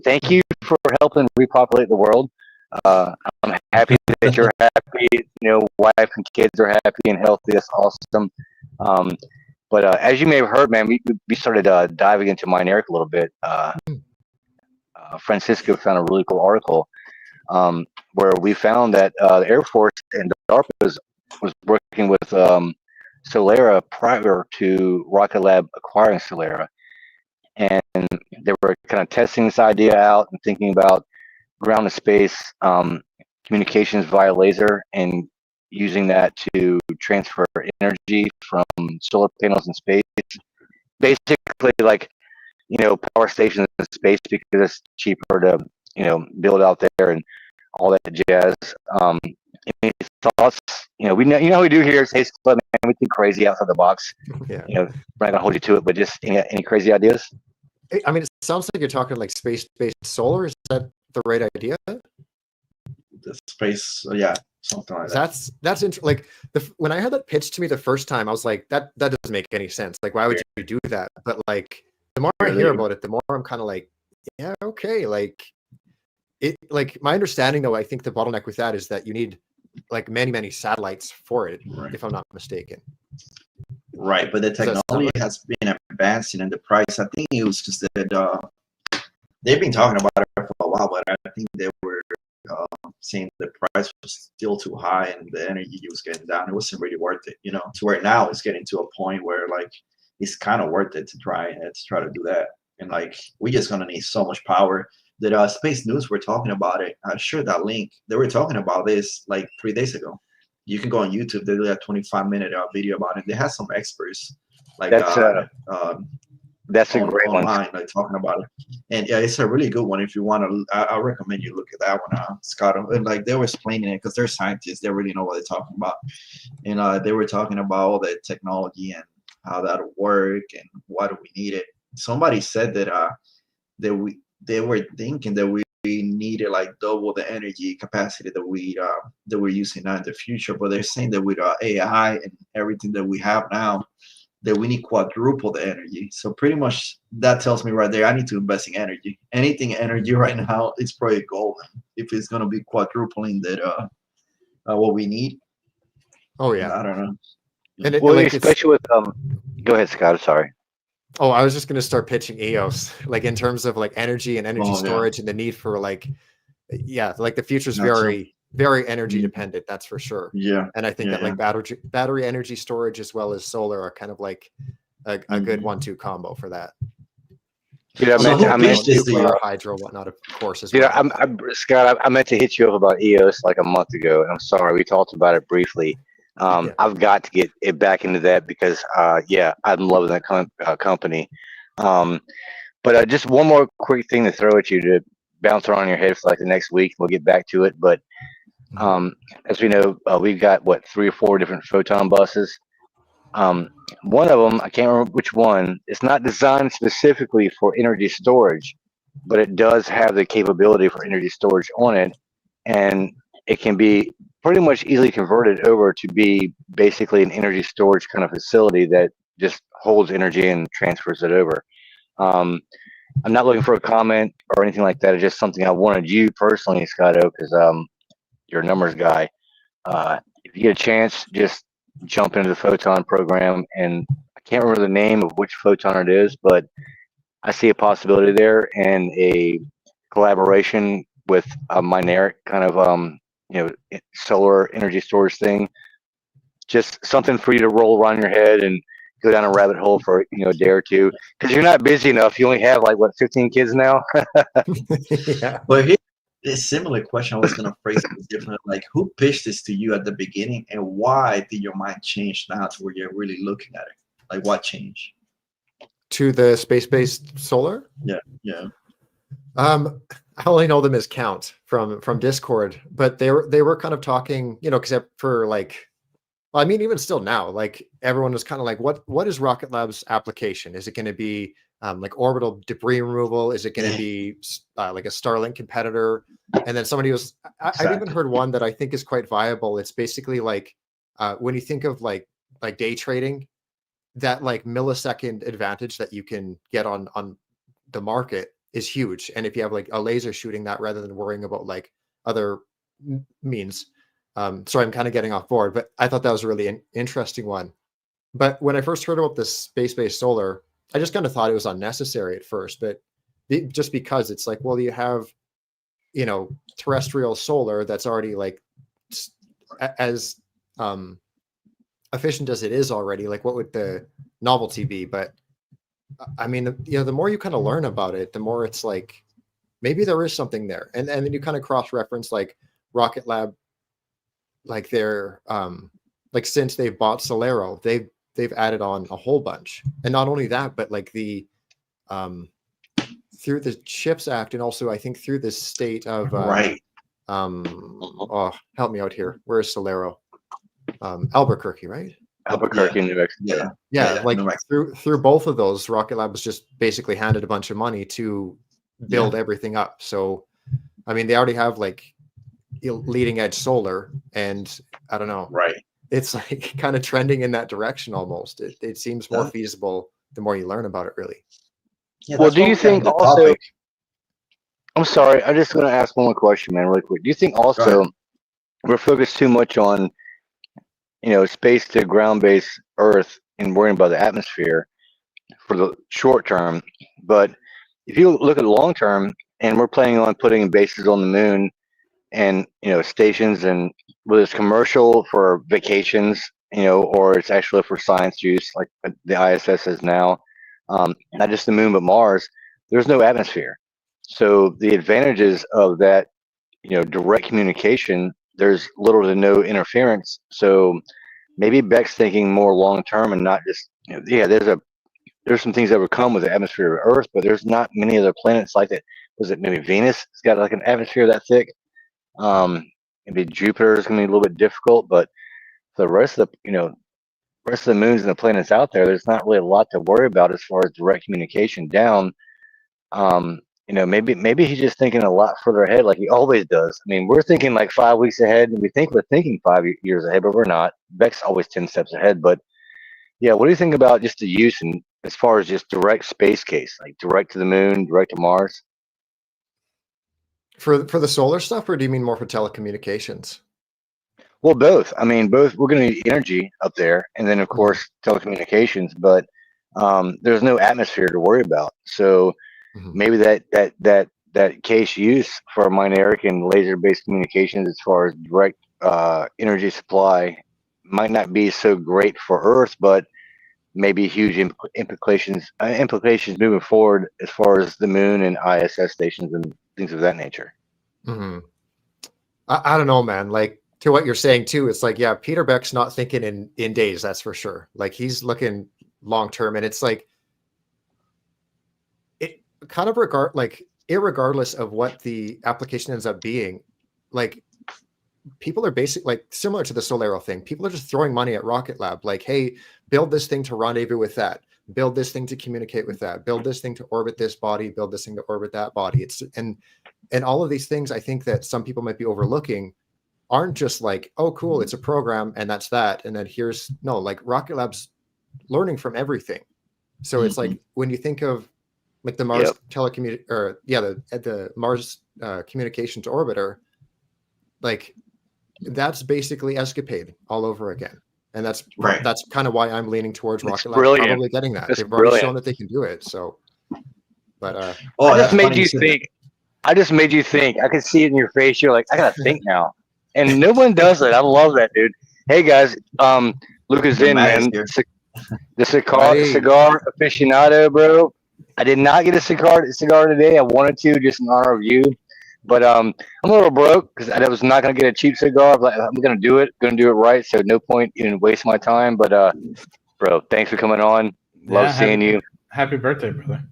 thank you for helping repopulate the world. I'm happy that you're happy. Wife and kids are happy and healthy. That's awesome. But as you may have heard, man, we started diving into Mineric a little bit. Francisco found a really cool article where we found that the Air Force and DARPA was working with Solera prior to Rocket Lab acquiring Solera, and they were kind of testing this idea out and thinking about ground to space communications via laser and using that to transfer energy from solar panels in space. Basically, like power stations in space because it's cheaper to build out there and all that jazz. Any thoughts? We know how we do here at Haste Club, man. We think crazy outside the box. Yeah. We're not gonna hold you to it, but just any crazy ideas? I mean, it sounds like you're talking like space-based solar. Is that the right idea? The space, yeah, something like that. That's like when I heard that pitch to me the first time, I was like, that doesn't make any sense. Like, why would you do that? But like, the more I hear about it, the more I'm kind of like, yeah, okay. Like, my understanding though, I think the bottleneck with that is that you need like many satellites for it, Right. if I'm not mistaken. Right, but the technology has been advancing, and the price, I think it was just that they've been talking about it for a while, but I think they were saying the price was still too high and the energy was getting down. It wasn't really worth it, to where now it's getting to a point where like it's kind of worth it to try to do that. And like we're just gonna need so much power. That Space News were talking about it. I shared that link. They were talking about this like 3 days ago. You can go on YouTube. They do a 25-minute video about it. They have some experts like That's a great online, one. like talking about it. And yeah, it's a really good one. If you want to, I recommend you look at that one, Scott. And like they were explaining it because they're scientists. They really know what they're talking about. And they were talking about all the technology and how that'll work and why do we need it. Somebody said that they were thinking that we needed like double the energy capacity that we're using now in the future. But they're saying that with AI and everything that we have now, that we need quadruple the energy. So pretty much that tells me right there, I need to invest in energy. Anything energy right now, it's probably golden if it's going to be quadrupling that what we need. Oh yeah. I don't know. And it, Well, like it's, especially with go ahead, Scott. I'm sorry. oh, I was just gonna start pitching EOS, like in terms of like energy and energy Oh, yeah. storage and the need for like, yeah, like the future's That's very energy Mhm. dependent, that's for sure. Yeah. And I think Yeah, that like battery energy storage as well as solar are kind of like a good Mhm. 1-2 combo for that. Dude, I So meant who to, I meant pitched this to to, you? Hydro, whatnot, of course, as dude, well. Scott, I meant to hit you up about EOS like a month ago, and I'm sorry, we talked about it briefly. Yeah. I've got to get it back into that because, yeah, I'm loving that company. Um, but just one more quick thing to throw at you to bounce around your head for like the next week. We'll get back to it. But um, as we know, we've got what 3 or 4 different photon buses. One of them, I can't remember which one. It's not designed specifically for energy storage, but it does have the capability for energy storage on it, and it can be pretty much easily converted over to be basically an energy storage kind of facility that just holds energy and transfers it over. Um, I'm not looking for a comment or anything like that. It's just something I wanted you personally, Scotto, because you're a numbers guy. If you get a chance, just jump into the Photon program. And I can't remember the name of which Photon it is, but I see a possibility there and a collaboration with a Mineric kind of solar energy storage thing. Just something for you to roll around your head and go down a rabbit hole for a day or two because you're not busy enough. You only have like what 15 kids now. Yeah. But here, a similar question. I was gonna phrase it differently. Like, who pitched this to you at the beginning, and why did your mind change now to where you're really looking at it? Like, what changed? To the space-based solar. Yeah. I only know them as Count from Discord, but they were kind of talking, except for like, well, I mean, even still now, like everyone was kind of like, what is Rocket Lab's application? Is it going to be like orbital debris removal? Is it going to be like a Starlink competitor? And then somebody was, I've even heard one that I think is quite viable. It's basically like when you think of like day trading, that like millisecond advantage that you can get on the market is huge. And if you have like a laser shooting that rather than worrying about like other means. Sorry, I'm kind of getting off board, but I thought that was a really interesting one. But when I first heard about this space-based solar, I just kind of thought it was unnecessary at first, but just because it's like, well, you have, terrestrial solar that's already like as efficient as it is already. Like, what would the novelty be? But I mean, the more you kind of learn about it, the more it's like maybe there is something there, and then you kind of cross-reference like Rocket Lab, like they're like since they've bought Solero, they've added on a whole bunch, and not only that, but like the through the CHIPS Act, and also I think through the state of Right. oh, help me out here. Where is Solero? Albuquerque, right? Albuquerque, New Mexico. Yeah, like New Mexico. through both of those, Rocket Lab was just basically handed a bunch of money to build everything up. So, I mean, they already have like leading edge solar, and I don't know, Right. it's like kind of trending in that direction almost. It seems more feasible the more you learn about it, really. Yeah, Well, that's do why you we have think the also? topic. I'm sorry, I'm just going to ask one more question, man, really quick. Do you think Go also ahead. we're focused too much on space to ground based Earth and worrying about the atmosphere for the short term? But if you look at the long term, and we're planning on putting bases on the moon and stations, and whether it's commercial for vacations, or it's actually for science use, like the ISS is now, not just the moon but Mars. There's no atmosphere, so the advantages of that, direct communication, there's little to no interference. So maybe Beck's thinking more long term and not just, there's some things that would come with the atmosphere of Earth, but there's not many other planets like that. Was it maybe Venus? It's got like an atmosphere that thick. Maybe Jupiter is going to be a little bit difficult, but the rest of the moons and the planets out there, there's not really a lot to worry about as far as direct communication down. maybe he's just thinking a lot further ahead, like he always does. I mean, we're thinking like 5 weeks ahead, and we think we're thinking 5 years ahead, but we're not. Beck's always 10 steps ahead. But yeah, what do you think about just the use and as far as just direct space case, like direct to the moon, direct to Mars? For the solar stuff, or do you mean more for telecommunications? Well, both. I mean, both. We're going to need energy up there, and then of course telecommunications. But there's no atmosphere to worry about. So maybe that case use for Mineric and laser-based communications, as far as direct energy supply, might not be so great for Earth, but maybe huge implications moving forward as far as the moon and ISS stations and things of that nature. I don't know, man. Like, to what you're saying too, it's like, yeah, Peter Beck's not thinking in days, that's for sure. Like, he's looking long term, and it's like, it kind of irregardless of what the application ends up being, like, people are basically, like, similar to the Solero thing, people are just throwing money at Rocket Lab, like, hey, build this thing to rendezvous with that, build this thing to communicate with that, build this thing to orbit this body, build this thing to orbit that body. It's and all of these things, I think that some people might be overlooking, aren't just like, oh, cool, it's a program and that's that. And then like, Rocket Lab's learning from everything. So it's like, when you think of like the Mars the Mars communications orbiter, like, that's basically Escapade all over again. And that's kind of why I'm leaning towards Rocket Lab probably getting that. They've already shown that they can do it. So, but I just made you think. I just made you think. I could see it in your face. You're like, I gotta think now, and no one does it. I love that, dude. Hey guys, Lucas in, man. The cigar aficionado, bro. I did not get a cigar today. I wanted to, just in honor of you, but I'm a little broke because I was not gonna get a cheap cigar. But I'm gonna do it right. So no point in wasting my time. But bro, thanks for coming on. Love seeing you. Happy birthday, brother.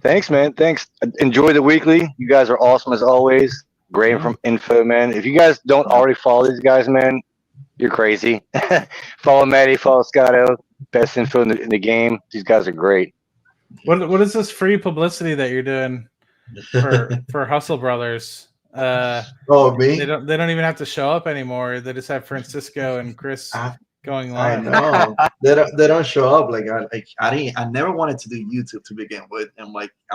Thanks, man. Thanks. Enjoy the weekly. You guys are awesome as always. Great info, man. If you guys don't already follow these guys, man, you're crazy. Follow Maddie, follow Scotto. Best info in the game. These guys are great. What is this free publicity that you're doing for Hustle Brothers? Me? They don't even have to show up anymore. They just have Francisco and Chris going live. I know. they don't show up. Like I never wanted to do YouTube to begin with. And I'm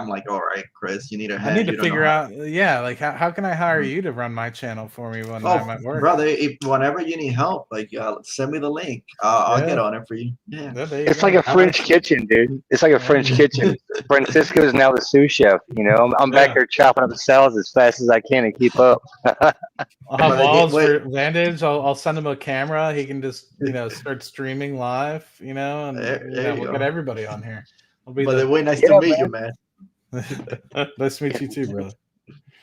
like, all right, Chris, you need a head. I need to figure out, like how can I hire you to run my channel for me when I'm at work? Brother, whenever you need help, like send me the link. I'll get on it for you. Yeah. It's like a French kitchen, dude. It's like a French kitchen. Francisco is now the sous chef. I'm back here chopping up the salads as fast as I can to keep up. I'll have Wallops Vantage. I'll send him a camera. He can just start streaming live. And we'll get everybody on here. Nice to meet you, man. Nice to meet you too, brother.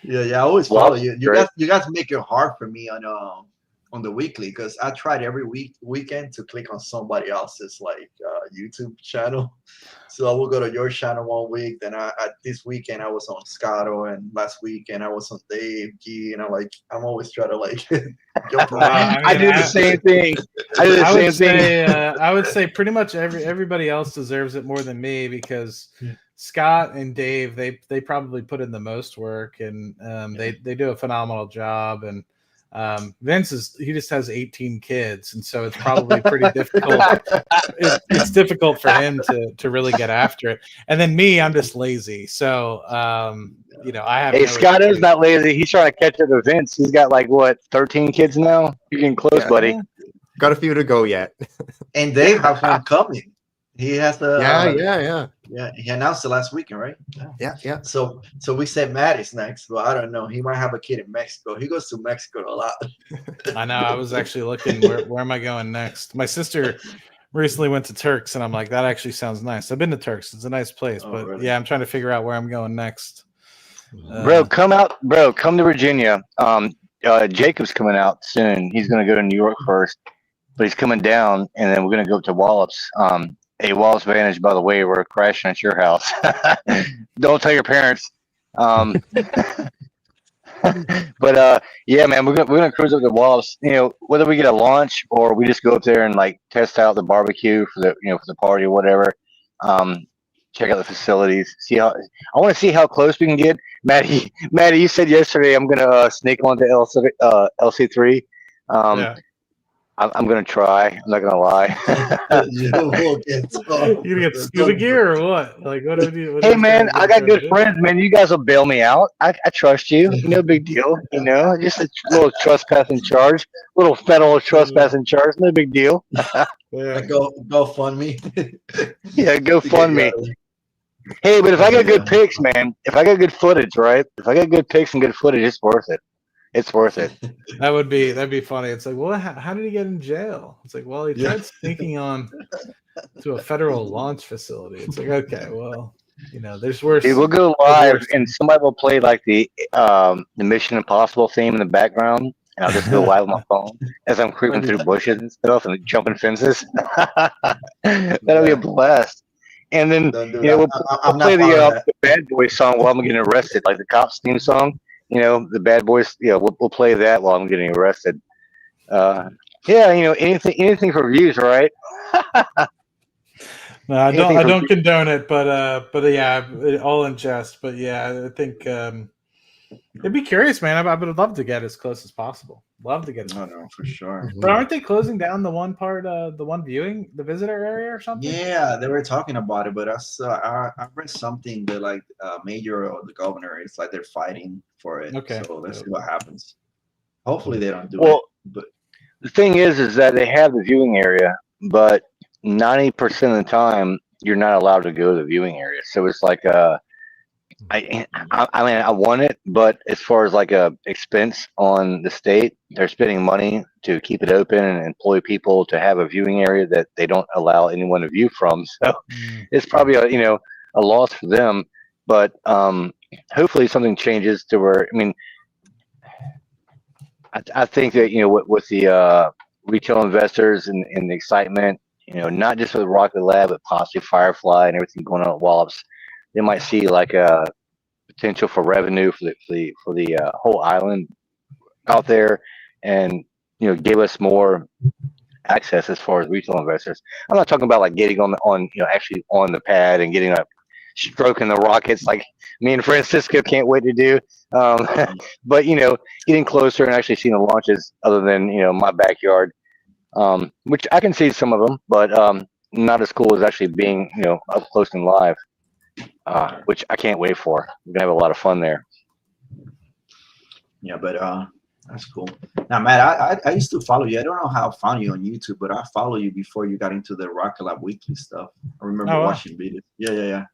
Yeah, I always follow you. You guys make it hard for me on the weekly, because I tried every weekend to click on somebody else's YouTube channel. So I will go to your channel one week, then this weekend I was on Scotto, and last weekend I was on Dave G, and I'm always trying to jump around. I do the same thing. I would say pretty much everybody else deserves it more than me, because Scott and Dave, they probably put in the most work, and they do a phenomenal job. And Vince he just has 18 kids, and so it's probably pretty difficult. It's difficult for him to really get after it. And then me, I'm just lazy. So I have. Hey, Scotto's not lazy. He's trying to catch up to Vince. He's got 13 kids now. You're getting close, buddy. Got a few to go yet. And Dave has one coming. He has the Yeah, he announced it last weekend, right? Yeah. So we said Matt is next, but I don't know. He might have a kid in Mexico. He goes to Mexico a lot. I know. I was actually looking where am I going next? My sister recently went to Turks, and I'm like, that actually sounds nice. I've been to Turks. It's a nice place, but really? Yeah, I'm trying to figure out where I'm going next. Bro, come to Virginia. Jacob's coming out soon. He's gonna go to New York first, but he's coming down, and then we're gonna go to Wallops. Hey, Wallops Vantage, by the way, we're crashing at your house. Don't tell your parents. But yeah, man, we're gonna cruise up to Wallops. Whether we get a launch or we just go up there and test out the barbecue for the for the party or whatever. check out the facilities. See how I want to see how close we can get. Maddie, Maddie, you said yesterday I'm gonna sneak onto LC3. Um, Yeah. I'm gonna try. I'm not gonna lie. You will get You gonna get scuba gear or what? Like what are you? What are Hey you man, I got trying to good do? friends, man. You guys will bail me out. I trust you. No big deal. Just a little trespassing charge, little federal trespassing charge. No big deal. Yeah. go fund me. Yeah, go To get fund you me. out of there. Hey, but if I Oh get good yeah. pics, man, if I get good footage, right? If I get good pics and good footage, it's worth it. It's worth it. That'd be funny. It's like, well, how did he get in jail? It's like, well, he Yeah. tried sneaking on to a federal launch facility. It's like, okay, well, there's worse. Dude, we'll go There's live worse. and somebody will play like the Mission Impossible theme in the background, and I'll just go live on my phone as I'm creeping through bushes and stuff and jumping fences. That'll be a Yeah. blast. And then Don't do that. we'll I'm play not part of that. the Bad Boys song while I'm getting arrested, like the cops theme song. The Bad Boys. Yeah, we'll play that while I'm getting arrested. Yeah, anything for views, right? No, I Anything for don't condone it, but yeah, all in jest. But yeah, I think it'd be curious, man. I would love to get as close as possible. Love to get. No, no, for sure. But aren't they closing down the one part, the one viewing, the visitor area or something? Yeah, they were talking about it, but I read something that like mayor or the governor, it's like they're fighting for it. Okay. So let's see what happens. Hopefully they don't do it. Well, But the thing is that they have the viewing area, but 90% of the time you're not allowed to go to the viewing area. So it's like I mean I want it, but as far as like a expense on the state, they're spending money to keep it open and employ people to have a viewing area that they don't allow anyone to view from. So it's probably a loss for them. But hopefully something changes to where I think that with the retail investors and the excitement, not just with Rocket Lab, but possibly Firefly and everything going on at Wallops, they might see like a potential for revenue for the whole island out there, and give us more access as far as retail investors. I'm not talking about like getting on actually on the pad and getting up stroking the rockets like me and Francisco can't wait to do. But getting closer and actually seeing the launches other than my backyard, which I can see some of them, but not as cool as actually being up close and live, which I can't wait for. We're gonna have a lot of fun there. yeah, but that's cool. Now, Matt, I used to follow you. I don't know how I found you on YouTube, but I follow you before you got into the Rocket Lab Weekly stuff. I remember watching videos. Yeah.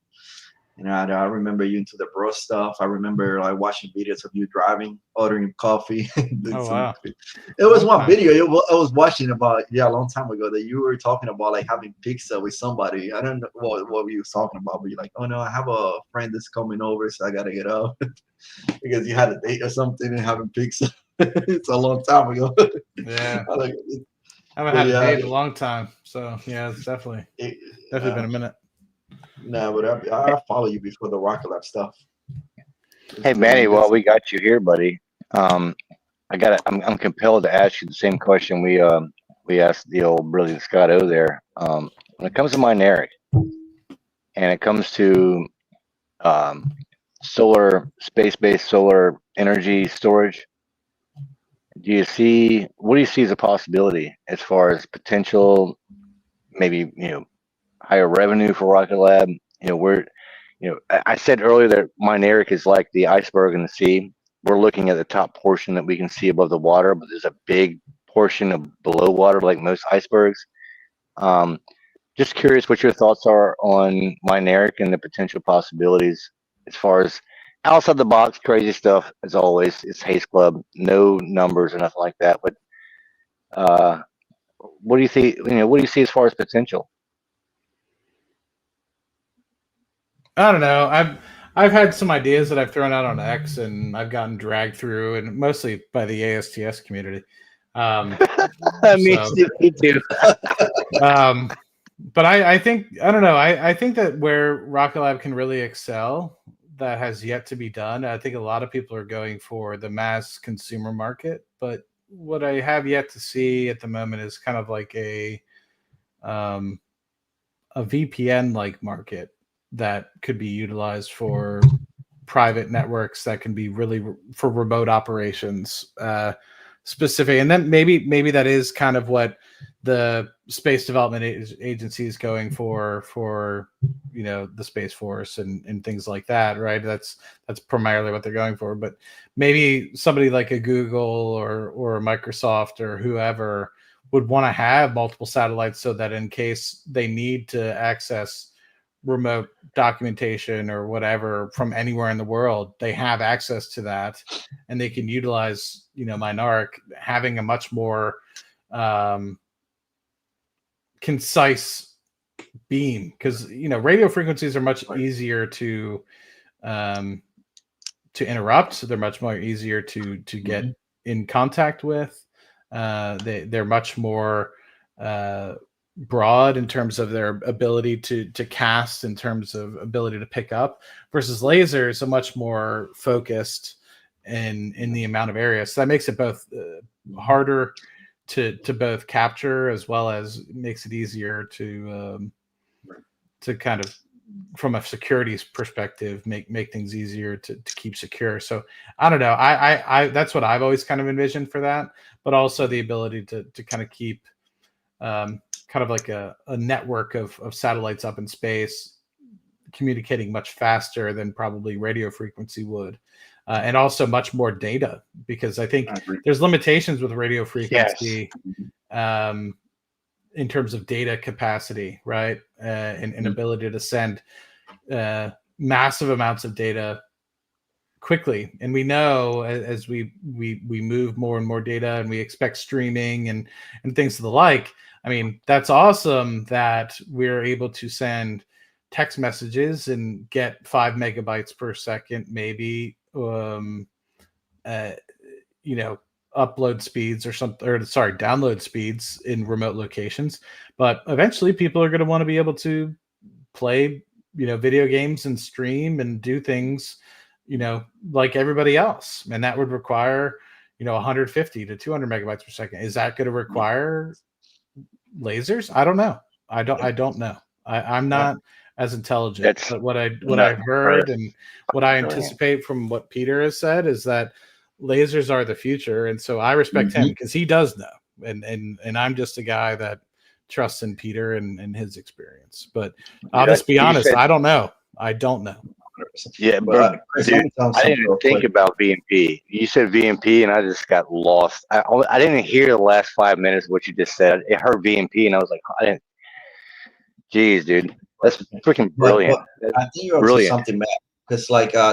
I remember you into the bro stuff. I remember like watching videos of you driving, ordering coffee. Oh wow! It was one video I was watching about a long time ago that you were talking about like having pizza with somebody. I don't know what you was talking about, but you're like, oh no, I have a friend that's coming over, so I gotta get up because you had a date or something and having pizza. It's a long time ago. Yeah, I haven't had a date in a long time, so yeah, it's definitely been a minute. No, but I follow you before the Rocket Lab stuff. Hey Manny, while we got you here, buddy, I'm compelled to ask you the same question we asked the old brilliant Scott O there. When it comes to Mineric, and it comes to space-based solar energy storage, what do you see as a possibility as far as potential, maybe higher revenue for Rocket Lab? I said earlier that Mineric is like the iceberg in the sea. We're looking at the top portion that we can see above the water, but there's a big portion of below water, like most icebergs. Just curious what your thoughts are on Mineric and the potential possibilities as far as outside the box, crazy stuff. As always, it's Haste Club, no numbers or nothing like that. But what do you see? What do you see as far as potential? I don't know. I've had some ideas that I've thrown out on X, and I've gotten dragged through, and mostly by the ASTS community. Me too. But I think I don't know. I think that where Rocket Lab can really excel, that has yet to be done. I think a lot of people are going for the mass consumer market, but what I have yet to see at the moment is kind of like a VPN like market that could be utilized for private networks that can be really for remote operations specific. And then maybe that is kind of what the Space Development Agency is going for the Space Force and things like that, right? That's primarily what they're going for. But maybe somebody like a Google or a Microsoft or whoever would want to have multiple satellites so that in case they need to access remote documentation or whatever from anywhere in the world, they have access to that, and they can utilize Mineric having a much more concise beam, because radio frequencies are much easier to interrupt, so they're much more easier to get in contact with. They're much more broad in terms of their ability to cast, in terms of ability to pick up, versus lasers are much more focused in the amount of area. So that makes it both harder to both capture, as well as makes it easier to kind of, from a security perspective, make things easier to keep secure. So I don't know. I that's what I've always kind of envisioned for that, but also the ability to kind of keep kind of like a network of satellites up in space communicating much faster than probably radio frequency would. And also much more data, because I think there's limitations with radio frequency in terms of data capacity, right? And ability to send massive amounts of data quickly. And we know as we move more and more data, and we expect streaming and things to the like, I mean, that's awesome that we're able to send text messages and get 5 megabytes per second, maybe, upload speeds or something, or download speeds in remote locations. But eventually people are going to want to be able to play, video games and stream and do things, like everybody else. And that would require, 150 to 200 megabytes per second. Is that going to require lasers? I don't know. I don't know. I'm not as intelligent, but what I've heard and what I anticipate from what Peter has said is that lasers are the future. And so I respect him because he does know. And I'm just a guy that trusts in Peter and his experience. But I'll just be honest, I don't know. I don't know. Yeah, but dude, I didn't even think about VMP. You said VMP, and I just got lost. I didn't hear the last 5 minutes of what you just said. I heard VMP, and I was like, I didn't. Jeez, dude, that's freaking brilliant. But I think you're onto something, Matt. Because,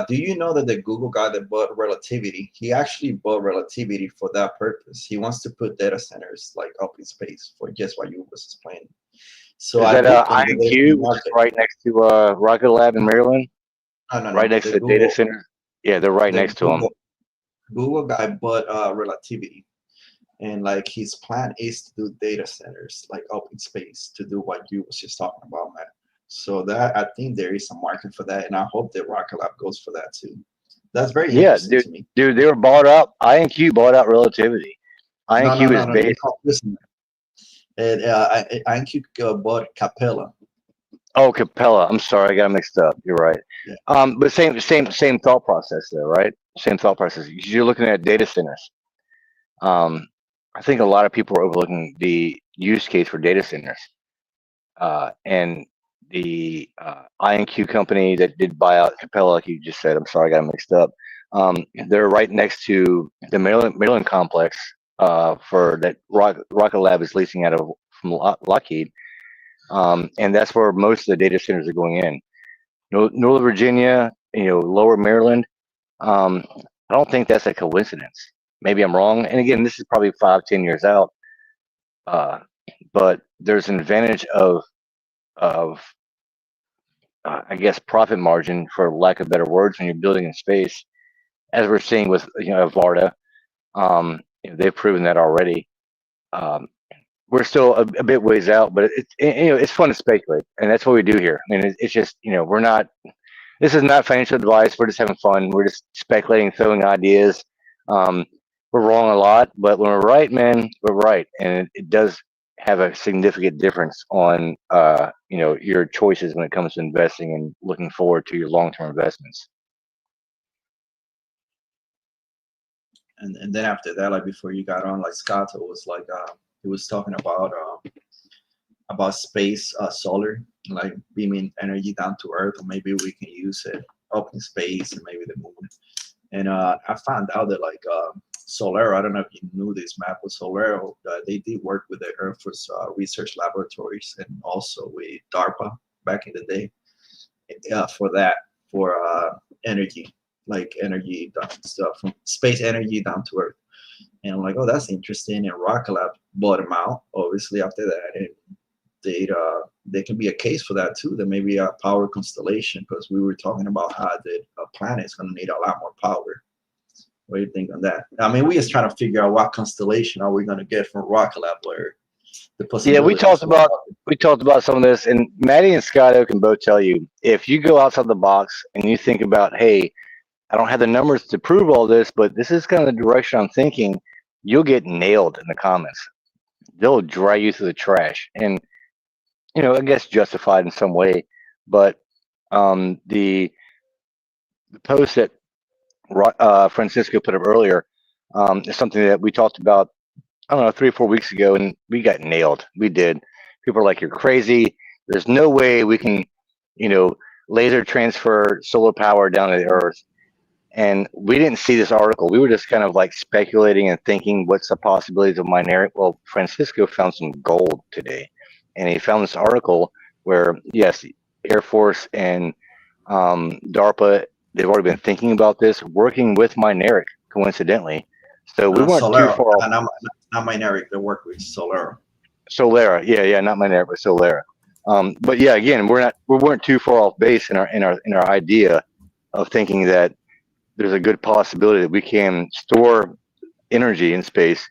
do you know that the Google guy that bought Relativity, he actually bought Relativity for that purpose. He wants to put data centers up in space for just what you was explaining. So is that IQ, which is right next to Rocket Lab in Maryland? No, right next to the data center. Yeah, they're right next to them. Google guy bought Relativity, and his plan is to do data centers up in space to do what you was just talking about, Matt. So that, I think there is a market for that, and I hope that Rocket Lab goes for that too. That's very interesting to me. Dude, they were bought up. IQ bought out Relativity. IQ is based. And IQ bought Capella. Oh, Capella. I'm sorry, I got mixed up. You're right. Yeah. But same thought process there, right? Same thought process. You're looking at data centers. I think a lot of people are overlooking the use case for data centers. And the INQ company that did buy out Capella, like you just said, I'm sorry, I got mixed up. They're right next to the Maryland complex for that Rocket Lab is leasing out of from Lockheed. And that's where most of the data centers are going in. Northern Virginia, Lower Maryland. I don't think that's a coincidence. Maybe I'm wrong. And again, this is probably 5-10 years out. But there's an advantage of I guess profit margin, for lack of better words, when you're building in space, as we're seeing with Varda. They've proven that already. We're still a bit ways out, but it's fun to speculate, and that's what we do here. I mean, it's just we're not. This is not financial advice. We're just having fun. We're just speculating, throwing ideas. We're wrong a lot, but when we're right, man, we're right, and it does have a significant difference on your choices when it comes to investing and looking forward to your long-term investments. And then after that, like before you got on, like Scott was like he was talking about space solar, like beaming energy down to Earth, or maybe we can use it up in space and maybe the moon. And I found out that like Solero, I don't know if you knew this map with Solero, they did work with the Air Force research laboratories and also with DARPA back in the day for energy, like energy stuff from space energy down to Earth. And I'm like, oh, that's interesting. And Rocket Lab bought them out, obviously, after that. And they can be a case for that too. There may be a power constellation, because we were talking about how the planet is going to need a lot more power. What do you think on that? I mean, we just trying to figure out what constellation are we going to get from Rocket Lab, where the possibilities. Yeah, we talked about some of this, and Maddie and Scotto can both tell you, if you go outside the box and you think about, hey, I don't have the numbers to prove all this, but this is kind of the direction I'm thinking, you'll get nailed in the comments. They'll dry you through the trash, and I guess justified in some way. But the post that Francisco put up earlier is something that we talked about, I don't know, 3 or 4 weeks ago, and we got nailed. We did. People are like, you're crazy. There's no way we can, laser transfer solar power down to the Earth. And we didn't see this article. We were just kind of like speculating and thinking, what's the possibilities of Mineric? Well, Francisco found some gold today. And he found this article where, yes, Air Force and DARPA, they've already been thinking about this, working with Mineric, coincidentally. So we weren't Solero, too far off. not Mineric, they work with Solero. Solera, yeah, not Mineric, but Solera. But yeah, again, we weren't too far off base in our idea of thinking that there's a good possibility that we can store energy in space,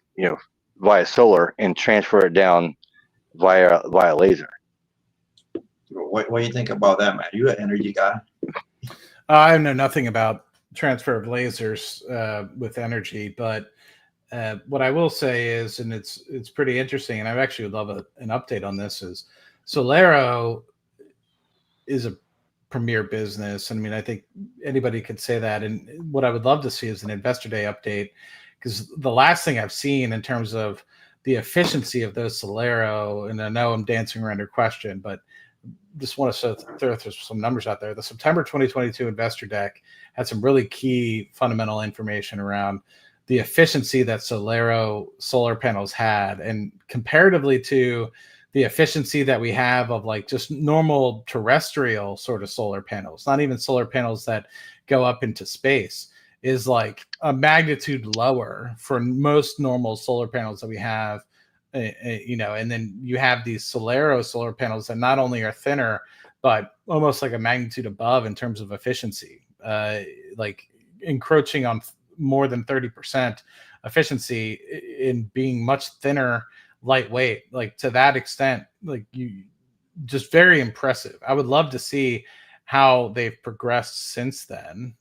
via solar and transfer it down via laser. What do you think about that, man? You an energy guy? I know nothing about transfer of lasers with energy, but what I will say is, and it's pretty interesting, and I actually would love an update on this, is Solero is a premier business. I mean, I think anybody could say that. And what I would love to see is an Investor Day update, because the last thing I've seen in terms of the efficiency of those Solero, and I know I'm dancing around your question, but just want to throw some numbers out there. The September 2022 investor deck had some really key fundamental information around the efficiency that Solero solar panels had, and comparatively to the efficiency that we have of like just normal terrestrial sort of solar panels, not even solar panels that go up into space, is like a magnitude lower for most normal solar panels that we have. And then you have these Solero solar panels that not only are thinner, but almost like a magnitude above in terms of efficiency, like encroaching on more than 30% efficiency in being much thinner, lightweight, like to that extent, like you just very impressive. I would love to see how they've progressed since then.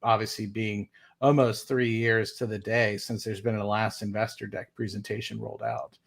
Obviously being almost 3 years to the day since there's been a last investor deck presentation rolled out.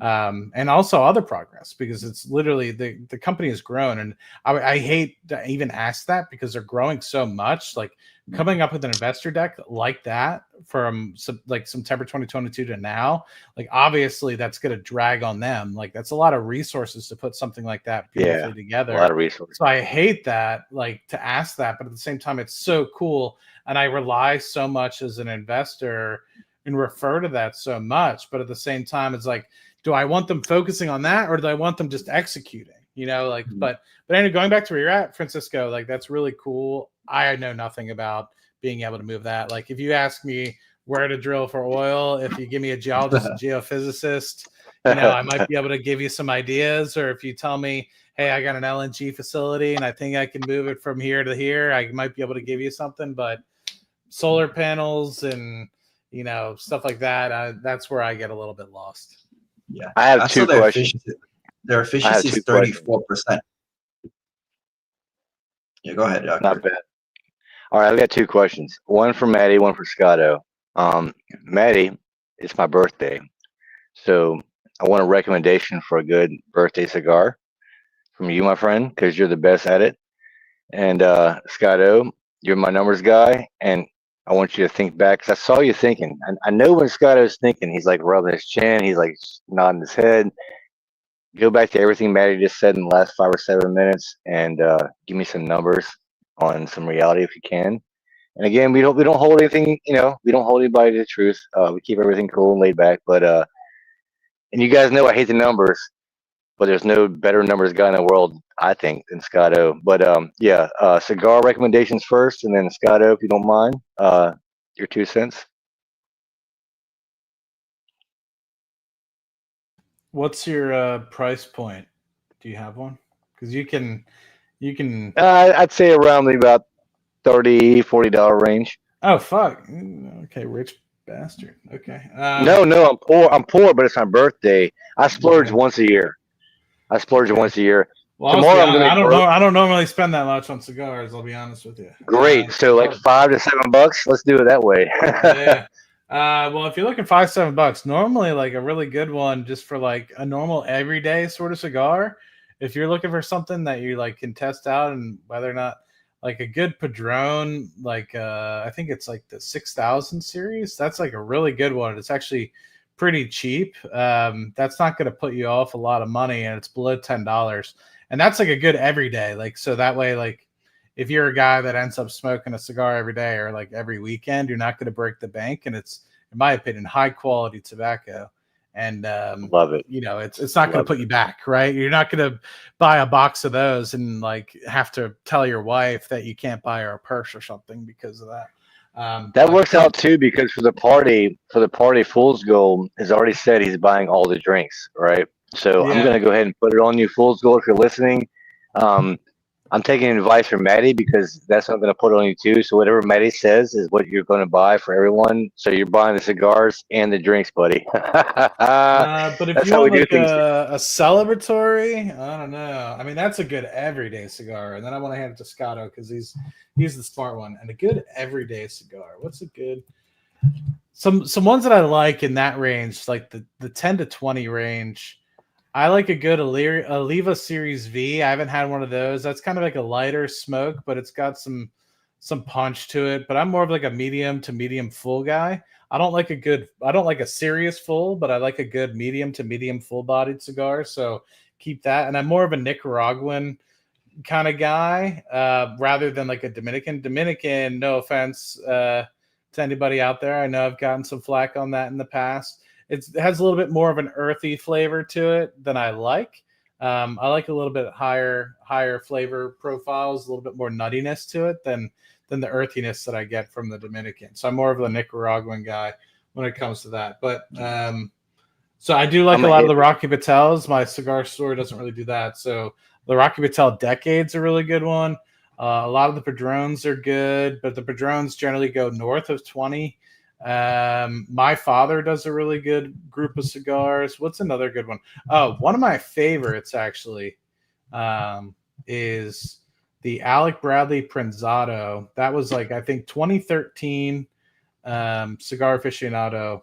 And also other progress, because it's literally the company has grown, and I hate to even ask that because they're growing so much. Like coming up with an investor deck like that from like September 2022 to now, like obviously that's going to drag on them. Like that's a lot of resources to put something like that beautifully together. A lot of resources. So I hate that, like to ask that, but at the same time, it's so cool. And I rely so much as an investor and refer to that so much. But at the same time, it's like, do I want them focusing on that, or do I want them just executing? Like, but anyway, going back to where you're at, Francisco, like that's really cool. I know nothing about being able to move that. Like if you ask me where to drill for oil, if you give me a geologist, a geophysicist, I might be able to give you some ideas. Or if you tell me, hey, I got an LNG facility and I think I can move it from here to here, I might be able to give you something. But solar panels and stuff like that, that's where I get a little bit lost. Yeah, I have two questions. Their efficiency is 34%. Yeah, go ahead, Doctor. Not bad. All right, I've got two questions. One for Maddie, one for Scotto. Maddie, it's my birthday, so I want a recommendation for a good birthday cigar from you, my friend, because you're the best at it. And Scott O, you're my numbers guy, and I want you to think back because I saw you thinking. I know when Scott O's thinking, he's like rubbing his chin, he's like nodding his head. Go back to everything Maddie just said in the last 5 or 7 minutes, and give me some numbers on some reality if you can. And again, we don't hold anything, we don't hold anybody to the truth. We keep everything cool and laid back. But and you guys know I hate the numbers, but there's no better numbers guy in the world, I think, than Scott O. But yeah, cigar recommendations first, and then Scott O, if you don't mind, your 2 cents. What's your price point? Do you have one? Because you can. I'd say around the about $30-$40 range. Oh fuck! Okay, rich bastard. Okay. No, I'm poor. I'm poor, but it's my birthday. I splurge once a year. Once a year. Well, Tomorrow I'm gonna. I don't normally spend that much on cigars. I'll be honest with you. Great. So like $5 to $7. Let's do it that way. Yeah. Well, if you're looking $5-7, normally like a really good one, just for like a normal everyday sort of cigar. If you're looking for something that you like can test out and whether or not like a good Padron, like I think it's like the 6000 series. That's like a really good one. It's actually pretty cheap. That's not going to put you off a lot of money, and it's below $10. And that's like a good everyday. Like so that way, like if you're a guy that ends up smoking a cigar every day or like every weekend, you're not going to break the bank. And it's, in my opinion, high quality tobacco. And love it. It's not going to put you back, right? You're not going to buy a box of those and like have to tell your wife that you can't buy her a purse or something because of that. That works out too, because for the party, Fool's Gold has already said he's buying all the drinks, right? So I'm going to go ahead and put it on you, Fool's Gold, if you're listening. I'm taking advice from Maddie because that's what I'm going to put on you too. So whatever Maddie says is what you're going to buy for everyone. So you're buying the cigars and the drinks, buddy. But if you want like a celebratory, I don't know. I mean, that's a good everyday cigar. And then I want to hand it to Scotto because he's the smart one. And a good everyday cigar. What's a good? Some ones that I like in that range, like the 10 to 20 range. I like a good Oliva Series V. I haven't had one of those. That's kind of like a lighter smoke, but it's got some punch to it. But I'm more of like a medium to medium full guy. I don't like a serious full, but I like a good medium to medium full bodied cigar. So keep that. And I'm more of a Nicaraguan kind of guy rather than like a Dominican. Dominican, no offense to anybody out there. I know I've gotten some flack on that in the past. It has a little bit more of an earthy flavor to it than I like. I like a little bit higher flavor profiles, a little bit more nuttiness to it than the earthiness that I get from the Dominican. So I'm more of a Nicaraguan guy when it comes to that. But so I do like a lot of the Rocky Patels. My cigar store doesn't really do that. So the Rocky Patel Decade's a really good one. A lot of the Padrones are good, but the Padrones generally go north of 20. My father does a really good group of cigars. What's another good one? Oh, one of my favorites actually is the Alec Bradley Prenzado. That was like I think 2013 Cigar Aficionado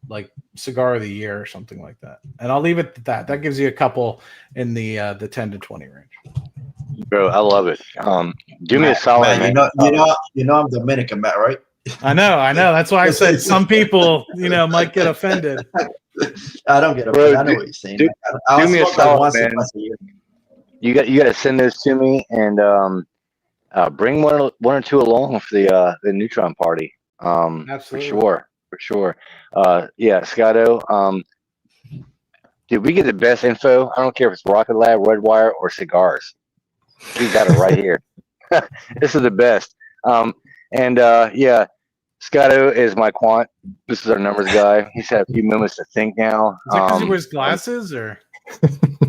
like cigar of the year or something like that. And I'll leave it at that. That gives you a couple in the 10 to 20 range. Bro, I love it. Do me a solid, man. You know I'm Dominican, Matt, right? I know. That's why I said some people, might get offended. I don't get offended. I know what you're saying. Do me a solid, man. You got to send those to me and bring one or two along for the Neutron party. Absolutely. For sure. Yeah, Scotto. Dude, we get the best info. I don't care if it's Rocket Lab, Red Wire, or cigars. We got it right here. This is the best. Yeah, Scotto is my quant. This is our numbers guy. He's had a few moments to think now. Is it because he wears glasses or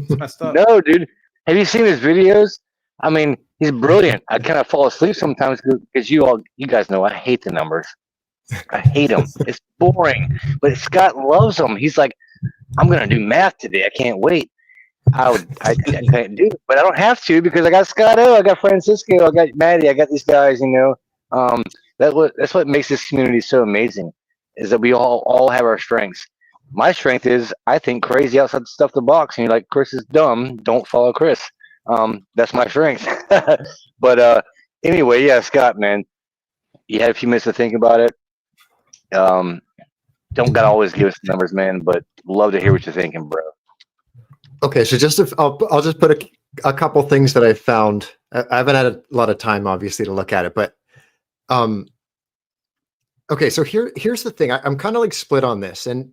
messed up? No, dude. Have you seen his videos? I mean, he's brilliant. I kind of fall asleep sometimes because you guys know I hate the numbers. I hate them. It's boring. But Scott loves them. He's like, I'm gonna do math today. I can't wait. I can't do it, but I don't have to because I got Scotto, I got Francisco, I got Maddie, I got these guys. That's what makes this community so amazing, is that we all have our strengths. My strength is I think crazy outside the box, and you're like, Chris is dumb. Don't follow Chris. That's my strength. But anyway, yeah, Scott, man, you had a few minutes to think about it. Um, don't gotta always give us the numbers, man, but love to hear what you're thinking, bro. Okay, so I'll just put a couple things that I found. I haven't had a lot of time, obviously, to look at it, but okay. So here's the thing. I'm kind of like split on this, and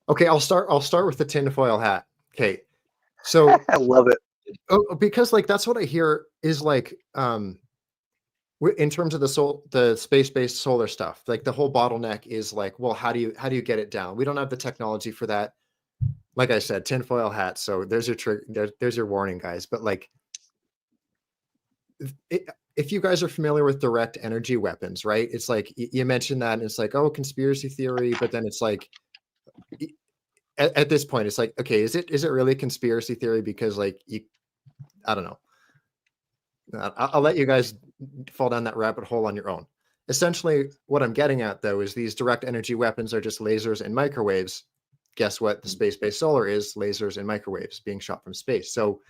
okay, I'll start with the tinfoil hat. Okay, so I love it. because like that's what I hear is like in terms of the space-based solar stuff. Like the whole bottleneck is like, well, how do you get it down? We don't have the technology for that. Like I said, tinfoil hat. So there's your there's your warning, guys. But like, if you guys are familiar with direct energy weapons, right? It's like you mentioned that, and it's like, oh, conspiracy theory. But then it's like, at this point, it's like, okay, is it really a conspiracy theory? Because like I don't know. I'll let you guys fall down that rabbit hole on your own. Essentially, what I'm getting at though is these direct energy weapons are just lasers and microwaves. Guess what? The space-based solar is lasers and microwaves being shot from space. So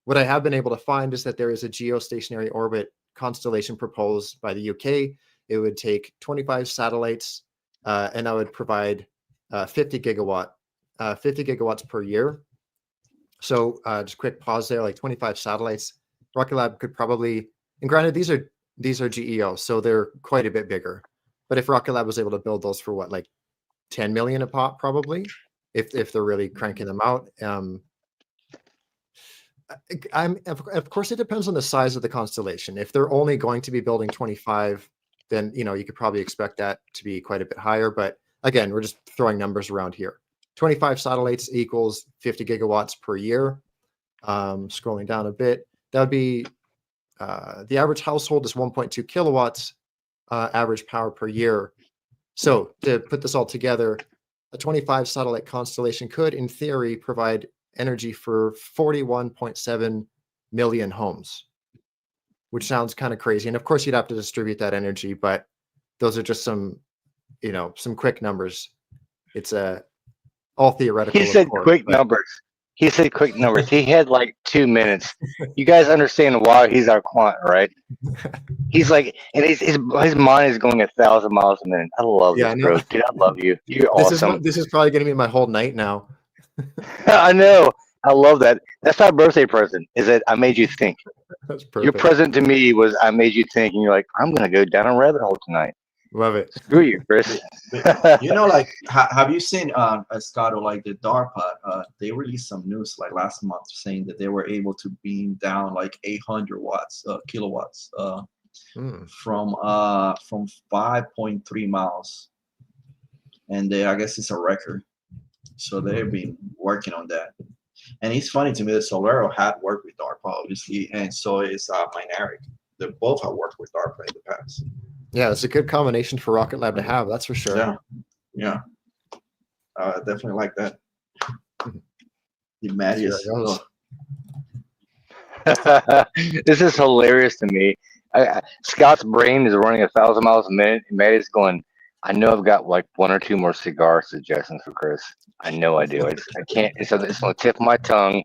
what I have been able to find is that there is a geostationary orbit constellation proposed by the UK. It would take 25 satellites, and that would provide 50 gigawatts per year. So just quick pause there, like 25 satellites. Rocket Lab could probably, and granted, these are GEO, so they're quite a bit bigger. But if Rocket Lab was able to build those for what, like 10 million a pop, probably, if they're really cranking them out. Of course, it depends on the size of the constellation. If they're only going to be building 25, then you could probably expect that to be quite a bit higher. But again, we're just throwing numbers around here. 25 satellites equals 50 gigawatts per year. Scrolling down a bit, that would be the average household is 1.2 kilowatts average power per year. So to put this all together, a 25 satellite constellation could, in theory, provide energy for 41.7 million homes, which sounds kind of crazy. And of course, you'd have to distribute that energy, but those are just some quick numbers. It's all theoretical. He said quick numbers. He said quick numbers. He had like 2 minutes. You guys understand why he's our quant, right? He's like, and his mind is going 1,000 miles a minute. I love this, bro. Dude, I love you. You're awesome. This is probably going to be my whole night now. I know. I love that. That's my birthday present. Is that I made you think. That's perfect. Your present to me was I made you think, and you're like, I'm gonna go down a rabbit hole tonight. Love it. Screw you, Chris. Like, have you seen Scott, like the DARPA? They released some news like last month saying that they were able to beam down like 800 kilowatts from 5.3 miles, and I guess it's a record. So they've been working on that. And it's funny to me that Solero had worked with DARPA, obviously, and so is Mineric. They both have worked with DARPA in the past. Yeah, it's a good combination for Rocket Lab to have, that's for sure. Yeah. Definitely like that. Matthias. This is hilarious to me. Scott's brain is running 1,000 miles a minute, and Matt is going, I know I've got like 1 or 2 more cigar suggestions for Chris. I know I do. I can't. It's on the tip of my tongue.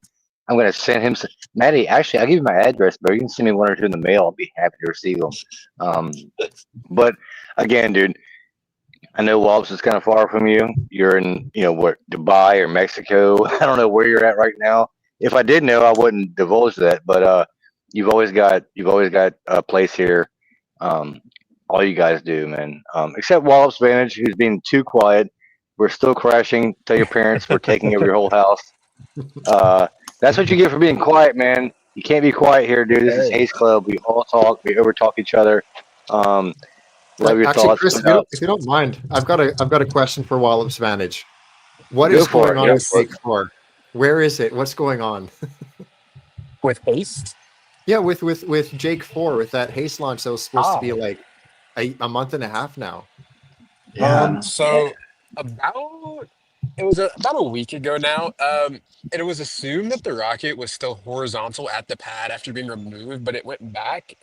I'm gonna send him. Maddie, actually, I'll give you my address, bro. You can send me 1 or 2 in the mail. I'll be happy to receive them. But again, dude, I know Wallops is kind of far from you. You're in, Dubai or Mexico. I don't know where you're at right now. If I did know, I wouldn't divulge that. But you've always got a place here. All you guys do, man. Except Wallops Vantage, who's being too quiet. We're still crashing. Tell your parents we're taking over your whole house. That's what you get for being quiet, man. You can't be quiet here, dude. This is Haste Club. We all talk. We overtalk each other. Love your thoughts. Chris, if you don't mind, I've got a question for Wallops Vantage. What is going on with Jake 4? Where is it? What's going on? With Haste? Yeah, with Jake 4, with that Haste launch that was supposed to be like a month and a half now. Yeah. So it was about a week ago now. It was assumed that the rocket was still horizontal at the pad after being removed, but it went back.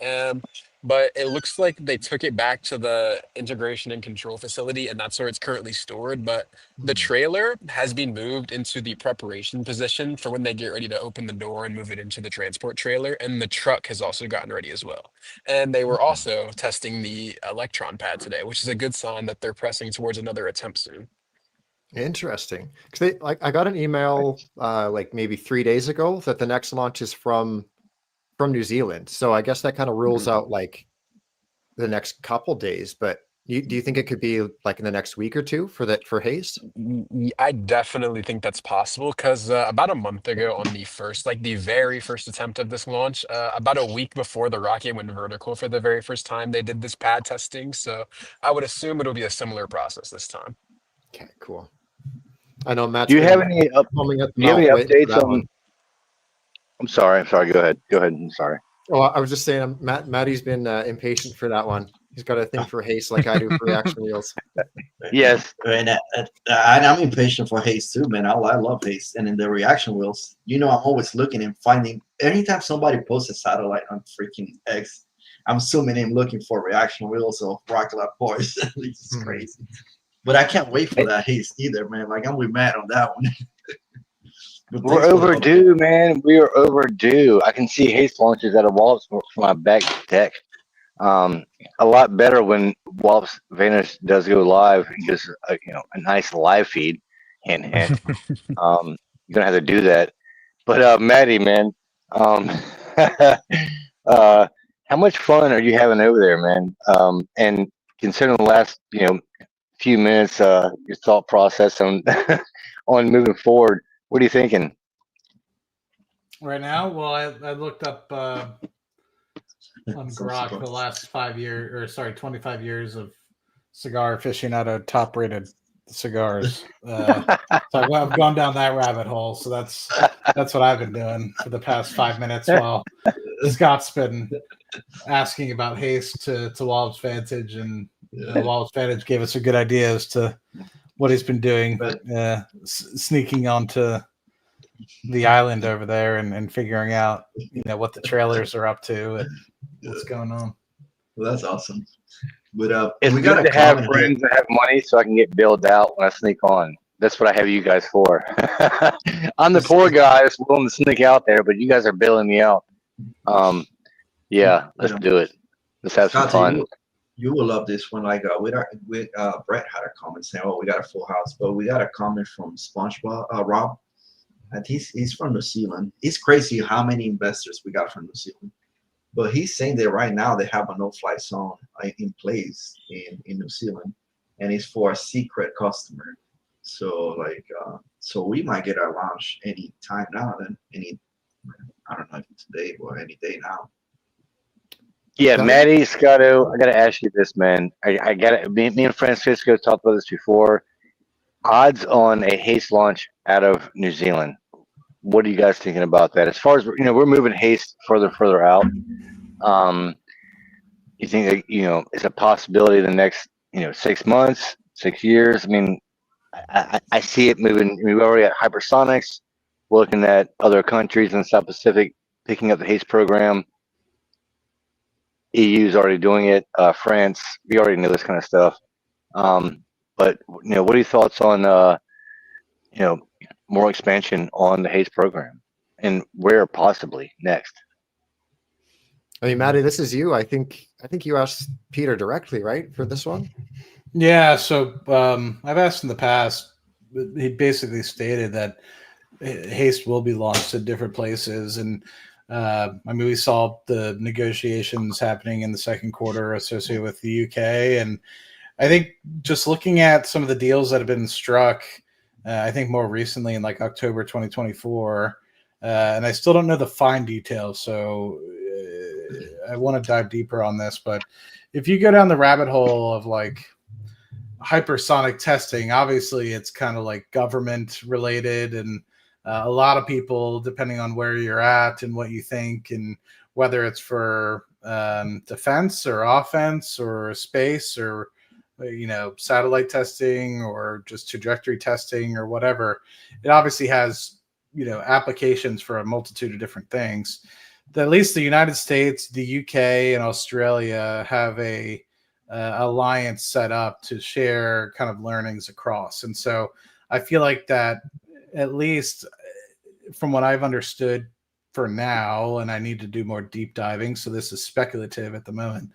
but it looks like they took it back to the integration and control facility, and that's where it's currently stored. But the trailer has been moved into the preparation position for when they get ready to open the door and move it into the transport trailer. And the truck has also gotten ready as well. And they were also testing the Electron pad today, which is a good sign that they're pressing towards another attempt soon. Interesting. Because I got an email like maybe 3 days ago that the next launch is from New Zealand. So I guess that kind of rules out like the next couple days. But do you think it could be like in the next week or two for Haste? I definitely think that's possible because about a month ago, on the first, like the very first attempt of this launch, about a week before the rocket went vertical for the very first time, they did this pad testing. So I would assume it'll be a similar process this time. Okay, cool. I know Matt's Do you have been any foaming at the do you have any mouth waiting for updates that on? one. I'm sorry. Go ahead. I'm sorry. Oh, I was just saying, Matty's been impatient for that one. He's got a thing for Haste like I do for reaction wheels. Yes. And I'm impatient for Haste too, man. I love Haste. And in the reaction wheels, I'm always looking and finding. Anytime somebody posts a satellite on freaking X, I'm assuming I'm looking for reaction wheels or Rocket Lab boys. It's crazy. But I can't wait for that Haste either, man. Like, I'm with Matt on that one. We're overdue, man. We are overdue. I can see Haste launches out of Wallops from my back deck. A lot better when Wallops Vantage does go live and gives a nice live feed. Hint, hint. You're gonna have to do that. But Maddie, man, how much fun are you having over there, man? And considering the last few minutes, your thought process on on moving forward. What are you thinking? Right now, well, I looked up on Grok the last 25 years of cigar aficionado top-rated cigars. So I've gone down that rabbit hole. So that's what I've been doing for the past 5 minutes while Scott's been asking about Haste to Wallops Vantage, and Wallops Vantage gave us a good idea as to what he's been doing, sneaking onto the island over there and figuring out what the trailers are up to and what's going on. Well, that's awesome. But it's we good got to have friends that have money so I can get bailed out when I sneak on. That's what I have you guys for. I'm the poor guy that's willing to sneak out there, but you guys are bailing me out. Yeah, let's do it. Let's have some fun. You will love this one. Like Brett had a comment saying, "Oh, we got a full house," but we got a comment from SpongeBob Rob, and he's from New Zealand. It's crazy how many investors we got from New Zealand. But he's saying that right now they have a no-fly zone in place in New Zealand, and it's for a secret customer. So so we might get our launch any time now. I don't know if it's today or any day now. Yeah, Maddie, Scotto, I gotta ask you this, man. I gotta. Me and Francisco talked about this before. Odds on a Haste launch out of New Zealand. What are you guys thinking about that? As far as we're moving Haste further out. You think that it's a possibility in the next 6 months, 6 years? I mean, I see it moving. I mean, we're already at hypersonics. We're looking at other countries in the South Pacific picking up the Haste program. EU's already doing it. France, we already know this kind of stuff. But what are your thoughts on more expansion on the Haste program and where possibly next? I mean, Maddie, this is you. I think you asked Peter directly, right, for this one? Yeah. So I've asked in the past. He basically stated that Haste will be launched at different places, and I mean, we saw the negotiations happening in the second quarter associated with the UK, and I think just looking at some of the deals that have been struck, I think more recently in like October 2024, and I still don't know the fine details, so I want to dive deeper on this. But if you go down the rabbit hole of like hypersonic testing, obviously it's kind of like government related, and a lot of people, depending on where you're at and what you think, and whether it's for defense or offense or space or satellite testing or just trajectory testing or whatever, it obviously has applications for a multitude of different things. at least the United States, the UK, and Australia have a alliance set up to share kind of learnings across. And so I feel like that, at least from what I've understood for now, and I need to do more deep diving, so this is speculative at the moment,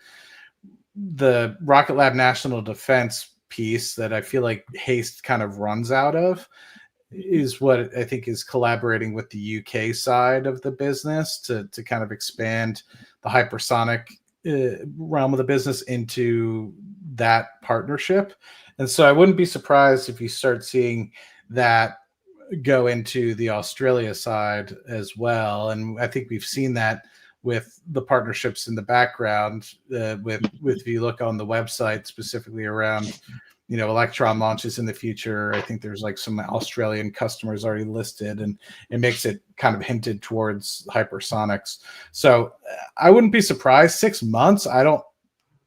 the Rocket Lab National Defense piece that I feel like Haste kind of runs out of is what I think is collaborating with the UK side of the business to kind of expand the hypersonic realm of the business into that partnership. And so I wouldn't be surprised if you start seeing that go into the Australia side as well. And I think we've seen that with the partnerships in the background with if you look on the website specifically around, Electron launches in the future. I think there's like some Australian customers already listed, and it makes it kind of hinted towards hypersonics. So I wouldn't be surprised. 6 months, I don't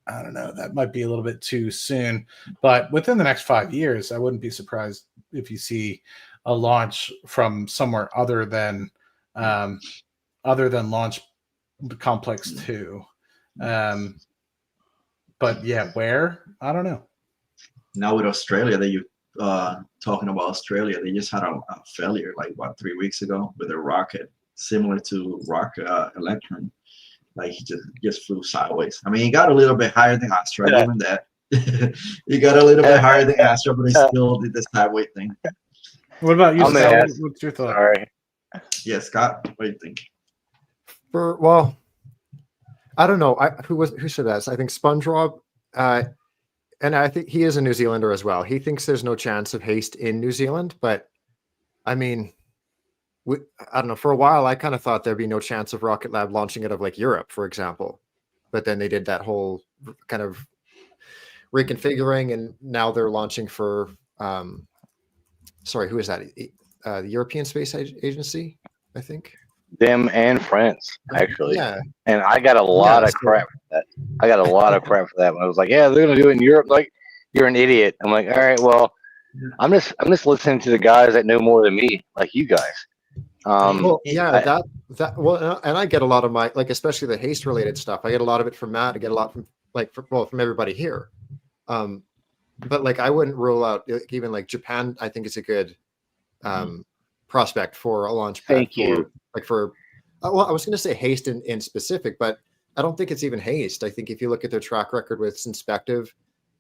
know. That might be a little bit too soon, but within the next 5 years, I wouldn't be surprised if you see a launch from somewhere other than Launch Complex 2. But yeah, where? I don't know. Now with Australia, that you talking about Australia, they just had a failure like 3 weeks ago with a rocket similar to Electron. Like he just flew sideways. I mean, he got a little bit higher than Astra, even that. He got a little bit higher than Astra, but he still did the sideways thing. What about you, Scott? What's your thought? Sorry. Yeah, Scott, what do you think? Well, I don't know. Who said that? I think SpongeRob, and I think he is a New Zealander as well. He thinks there's no chance of Haste in New Zealand, but I mean, I don't know. For a while, I kind of thought there'd be no chance of Rocket Lab launching it of like Europe, for example. But then they did that whole kind of reconfiguring, and now they're launching for. Sorry, who is that? The European Space Agency, I think. Them and France, actually. Yeah. And I got a lot of crap for that. I got a lot of crap for that when I was like, yeah, they're gonna do it in Europe. Like, you're an idiot. I'm like, all right, well, I'm just listening to the guys that know more than me, like you guys. Well, yeah, and I get a lot of my, like, especially the Haste related stuff. I get a lot of it from Matt. I get a lot from from everybody here. But like, I wouldn't rule out even like Japan. I think it's a good prospect for a launch pad. Thank you. Well, I was going to say Haste in specific, but I don't think it's even Haste. I think if you look at their track record with Synspective,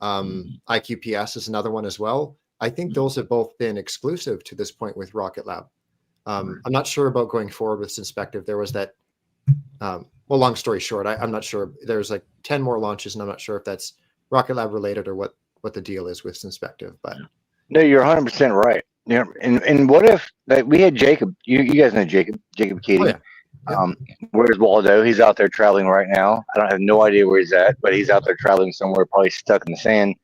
IQPS is another one as well. I think those have both been exclusive to this point with Rocket Lab. I'm not sure about going forward with Synspective. There was that. Well, long story short, I'm not sure. There's like 10 more launches, and I'm not sure if that's Rocket Lab related or what the deal is with Synspective. But no, you're 100% right. Yeah, and what if like we had Jacob? You guys know Jacob Keating. Oh, yeah. Where's Waldo? He's out there traveling right now. I don't have no idea where he's at, but he's out there traveling somewhere, probably stuck in the sand.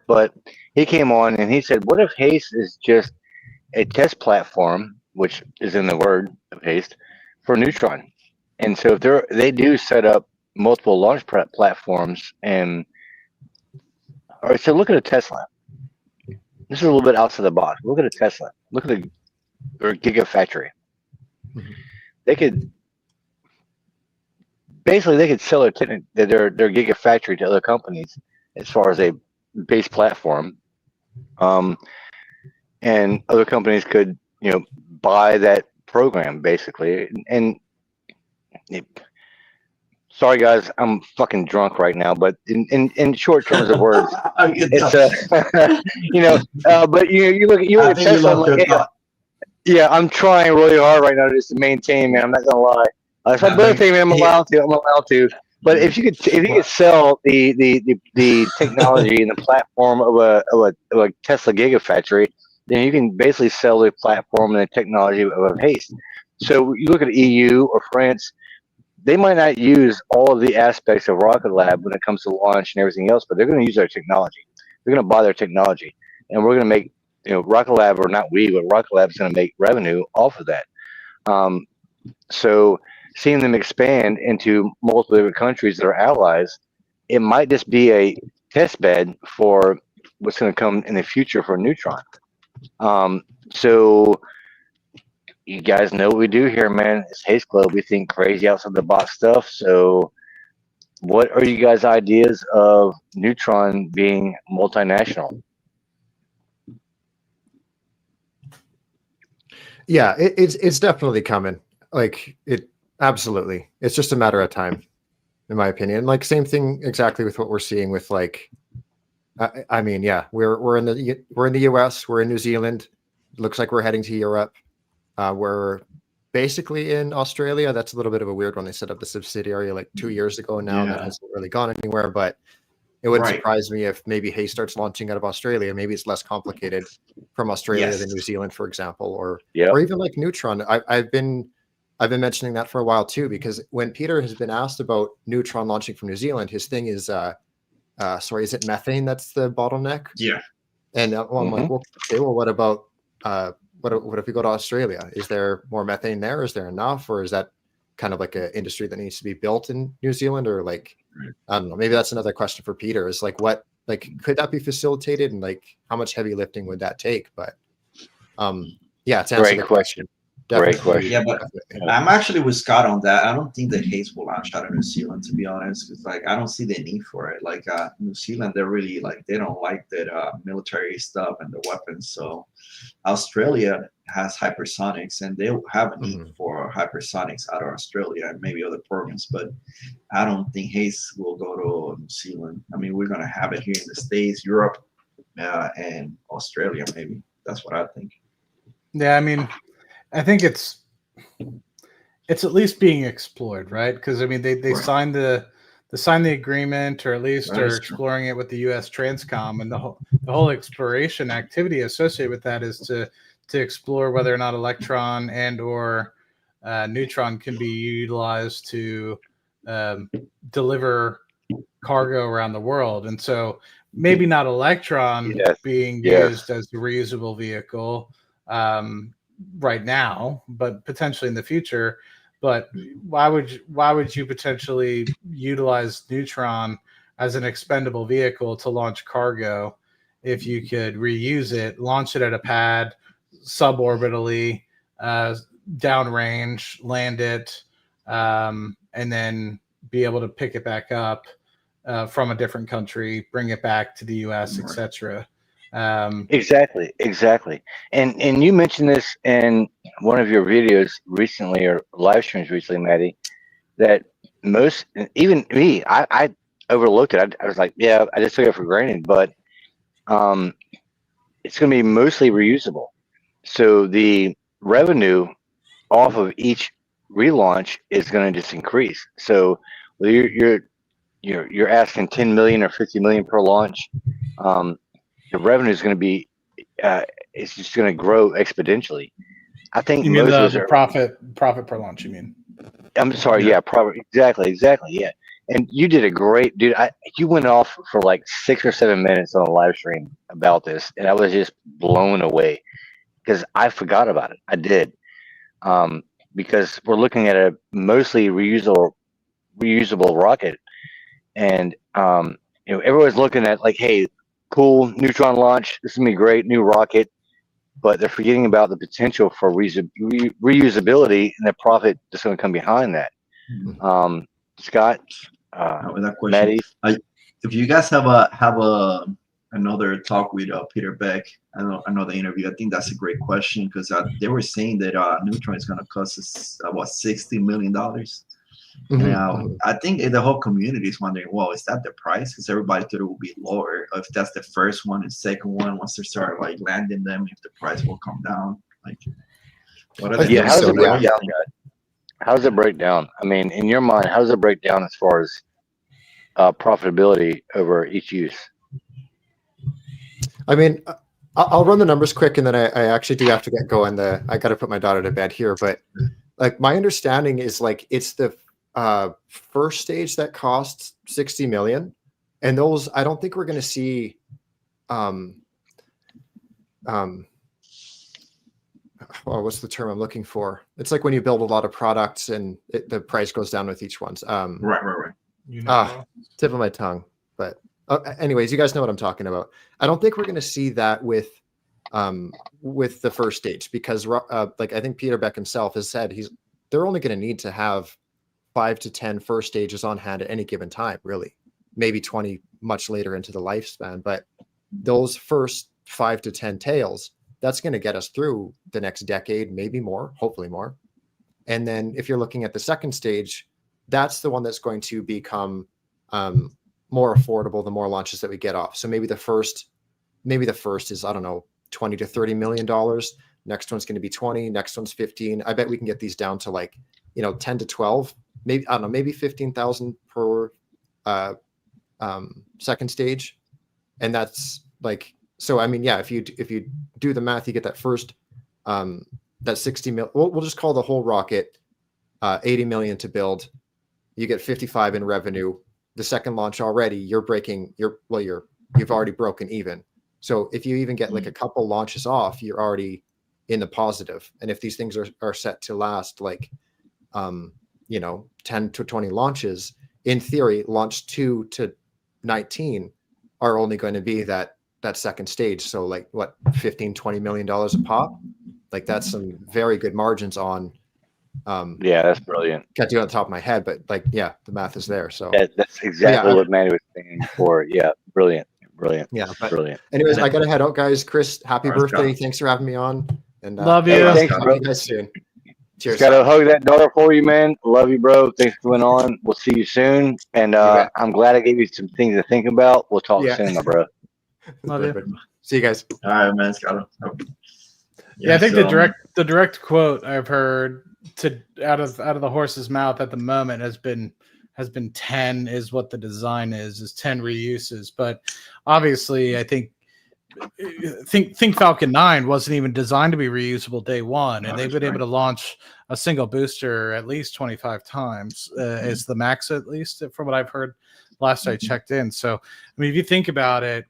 But he came on and he said, "What if Haste is just a test platform, which is in the word of Haste, for Neutron?" And so if they do set up multiple launch platforms, and all right, so look at a Tesla. This is a little bit outside the box. Look at a Tesla. Look at their Gigafactory. They could sell their Gigafactory to other companies as far as a base platform, and other companies could buy that program basically. And sorry guys, I'm fucking drunk right now, but in short terms of words, it's but you look at Tesla. Yeah, I'm trying really hard right now just to maintain, man. I'm not gonna lie. If I better thing, I'm allowed to. But if you could sell the technology and the platform of a Tesla Gigafactory, then you can basically sell the platform and the technology of Haste. So you look at EU or France, they might not use all of the aspects of Rocket Lab when it comes to launch and everything else, but they're going to use our technology. They're going to buy their technology, and we're going to make Rocket Lab, or not we, but Rocket Lab is going to make revenue off of that. So seeing them expand into multiple different countries that are allies, it might just be a test bed for what's going to come in the future for Neutron. So you guys know what we do here, man. It's Haste Club. We think crazy outside the box stuff. So, what are you guys' ideas of Neutron being multinational? Yeah, it's definitely coming. Like it absolutely. It's just a matter of time, in my opinion. Like same thing exactly with what we're seeing with like. I mean, yeah, we're in the US, we're in New Zealand. It looks like we're heading to Europe. We're basically in Australia. That's a little bit of a weird one. They set up the subsidiary like 2 years ago now. That Yeah. hasn't really gone anywhere, but it wouldn't Right. surprise me if maybe Haste starts launching out of Australia. Maybe it's less complicated from Australia than Yes. New Zealand, for example, or Yep. even like Neutron. I've been mentioning that for a while too, because when Peter has been asked about Neutron launching from New Zealand, his thing is sorry, is it methane that's the bottleneck? Yeah. And well, I'm like, well, okay, well, what about what if we go to Australia? Is there more methane there? Is there enough, or is that kind of like an industry that needs to be built in New Zealand, or like I don't know? Maybe that's another question for Peter. Is like what could that be facilitated, and like how much heavy lifting would that take? But yeah, to answer Great the question. question, definitely, Great question. Yeah, but definitely. I'm actually with Scott on that. I don't think the Haste will launch out of New Zealand, to be honest, because like I don't see the need for it. Like New Zealand, they're really like they don't like that military stuff and the weapons. So Australia has hypersonics, and they have a need for hypersonics out of Australia and maybe other programs. But I don't think Haste will go to New Zealand. I mean, we're gonna have it here in the States, Europe, and Australia. Maybe that's what I think. Yeah, I mean, I think it's at least being explored, right? Because I mean, they Right. signed the agreement, or at least That are is true. exploring it with the U.S. Transcom, and the whole exploration activity associated with that is to explore whether or not Electron and or Neutron can be utilized to deliver cargo around the world. And so maybe not Electron Yes. being Yes. used as a reusable vehicle right now, but potentially in the future. But why would you potentially utilize Neutron as an expendable vehicle to launch cargo if you could reuse it, launch it at a pad suborbitally, downrange, land it, and then be able to pick it back up from a different country, bring it back to the U.S., etc. Exactly. And you mentioned this in one of your videos recently or live streams recently, Maddie, that most, even me, I overlooked it. I was like, yeah, I just took it for granted, but it's going to be mostly reusable. So the revenue off of each relaunch is going to just increase. So you're asking 10 million or 50 million per launch. The revenue is going to be it's just going to grow exponentially. I think You mean most of us the are. profit per launch? You mean? I'm sorry. Yeah, probably exactly. Yeah. And you did a great, dude. You went off for like 6 or 7 minutes on a live stream about this, and I was just blown away because I forgot about it. I did, because we're looking at a mostly reusable rocket, and everyone's looking at like, hey, cool Neutron launch. This is gonna be great, new rocket, but they're forgetting about the potential for reusability and the profit that's going to come behind that. Scott, With that question, Maddie, if you guys have another talk with Peter Beck, another interview, I think that's a great question because they were saying that Neutron is going to cost us about $60 million. Now, I think the whole community is wondering, well, is that the price? Because everybody thought it would be lower. If that's the first one and second one, once they start like landing them, if the price will come down. Like, what are the how does it break what do down, you think? guys? How does it break down? I mean, in your mind, how does it break down as far as profitability over each use? I mean, I'll run the numbers quick, and then I actually do have to get going. I got to put my daughter to bed here, but like my understanding is like it's the first stage that costs 60 million, and those I don't think we're going to see. Well, what's the term I'm looking for? It's like when you build a lot of products and the price goes down with each one. Right. Tip of my tongue. But anyways, you guys know what I'm talking about. I don't think we're going to see that with with the first stage, because like I think Peter Beck himself has said they're only going to need to have 5 to 10 first stages on hand at any given time, really, maybe 20 much later into the lifespan. But those first 5 to 10 tails, that's going to get us through the next decade, maybe more, hopefully more. And then if you're looking at the second stage, that's the one that's going to become more affordable the more launches that we get off. So maybe the first is, I don't know, $20 to $30 million. Next one's going to be 20. Next one's 15. I bet we can get these down to like, 10 to 12. Maybe, I don't know, maybe 15,000 per second stage. And that's like, so I mean, yeah, if you do the math, you get that first that 60 mil. We'll just call the whole rocket 80 million to build. You get 55 in revenue. The second launch already, you've already broken even. So if you even get like a couple launches off, you're already in the positive. And if these things are set to last like 10 to 20 launches, in theory, launch 2 to 19 are only going to be that second stage. So like what, $15-20 million a pop? Like that's some very good margins on. Yeah, that's brilliant. Can't do it on the top of my head, but like, yeah, the math is there. So that's exactly what Manny was saying before. Yeah, brilliant. Yeah, but Brilliant. Anyways, I gotta head out, guys. Chris, happy birthday! Thanks for having me on. And love you. Hey, thanks, talk bro. to you guys soon. Cheers. Got to hug that daughter for you, man. Love you, bro. Thanks for coming on. We'll see you soon. And I'm glad I gave you some things to think about. We'll talk soon, my bro. Love you. See you guys. All right, man. Scott. Yeah, I think the direct quote I've heard out of the horse's mouth at the moment has been 10 is what the design is 10 reuses. But obviously, I think Falcon 9 wasn't even designed to be reusable day one, and they've been able to launch a single booster at least 25 times is the max, at least from what I've heard last I checked in. So, I mean, if you think about it,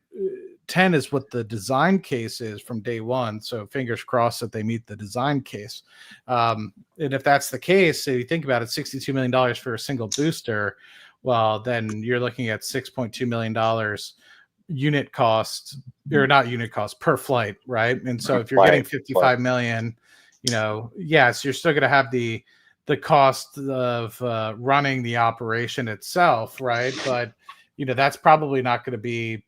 10 is what the design case is from day one. So fingers crossed that they meet the design case. And if that's the case, if you think about it, $62 million for a single booster, well, then you're looking at $6.2 million unit cost, or not unit cost, per flight, right? And so if you're getting 55 million, yes, you're still going to have the cost of running the operation itself, right? But, that's probably not going to be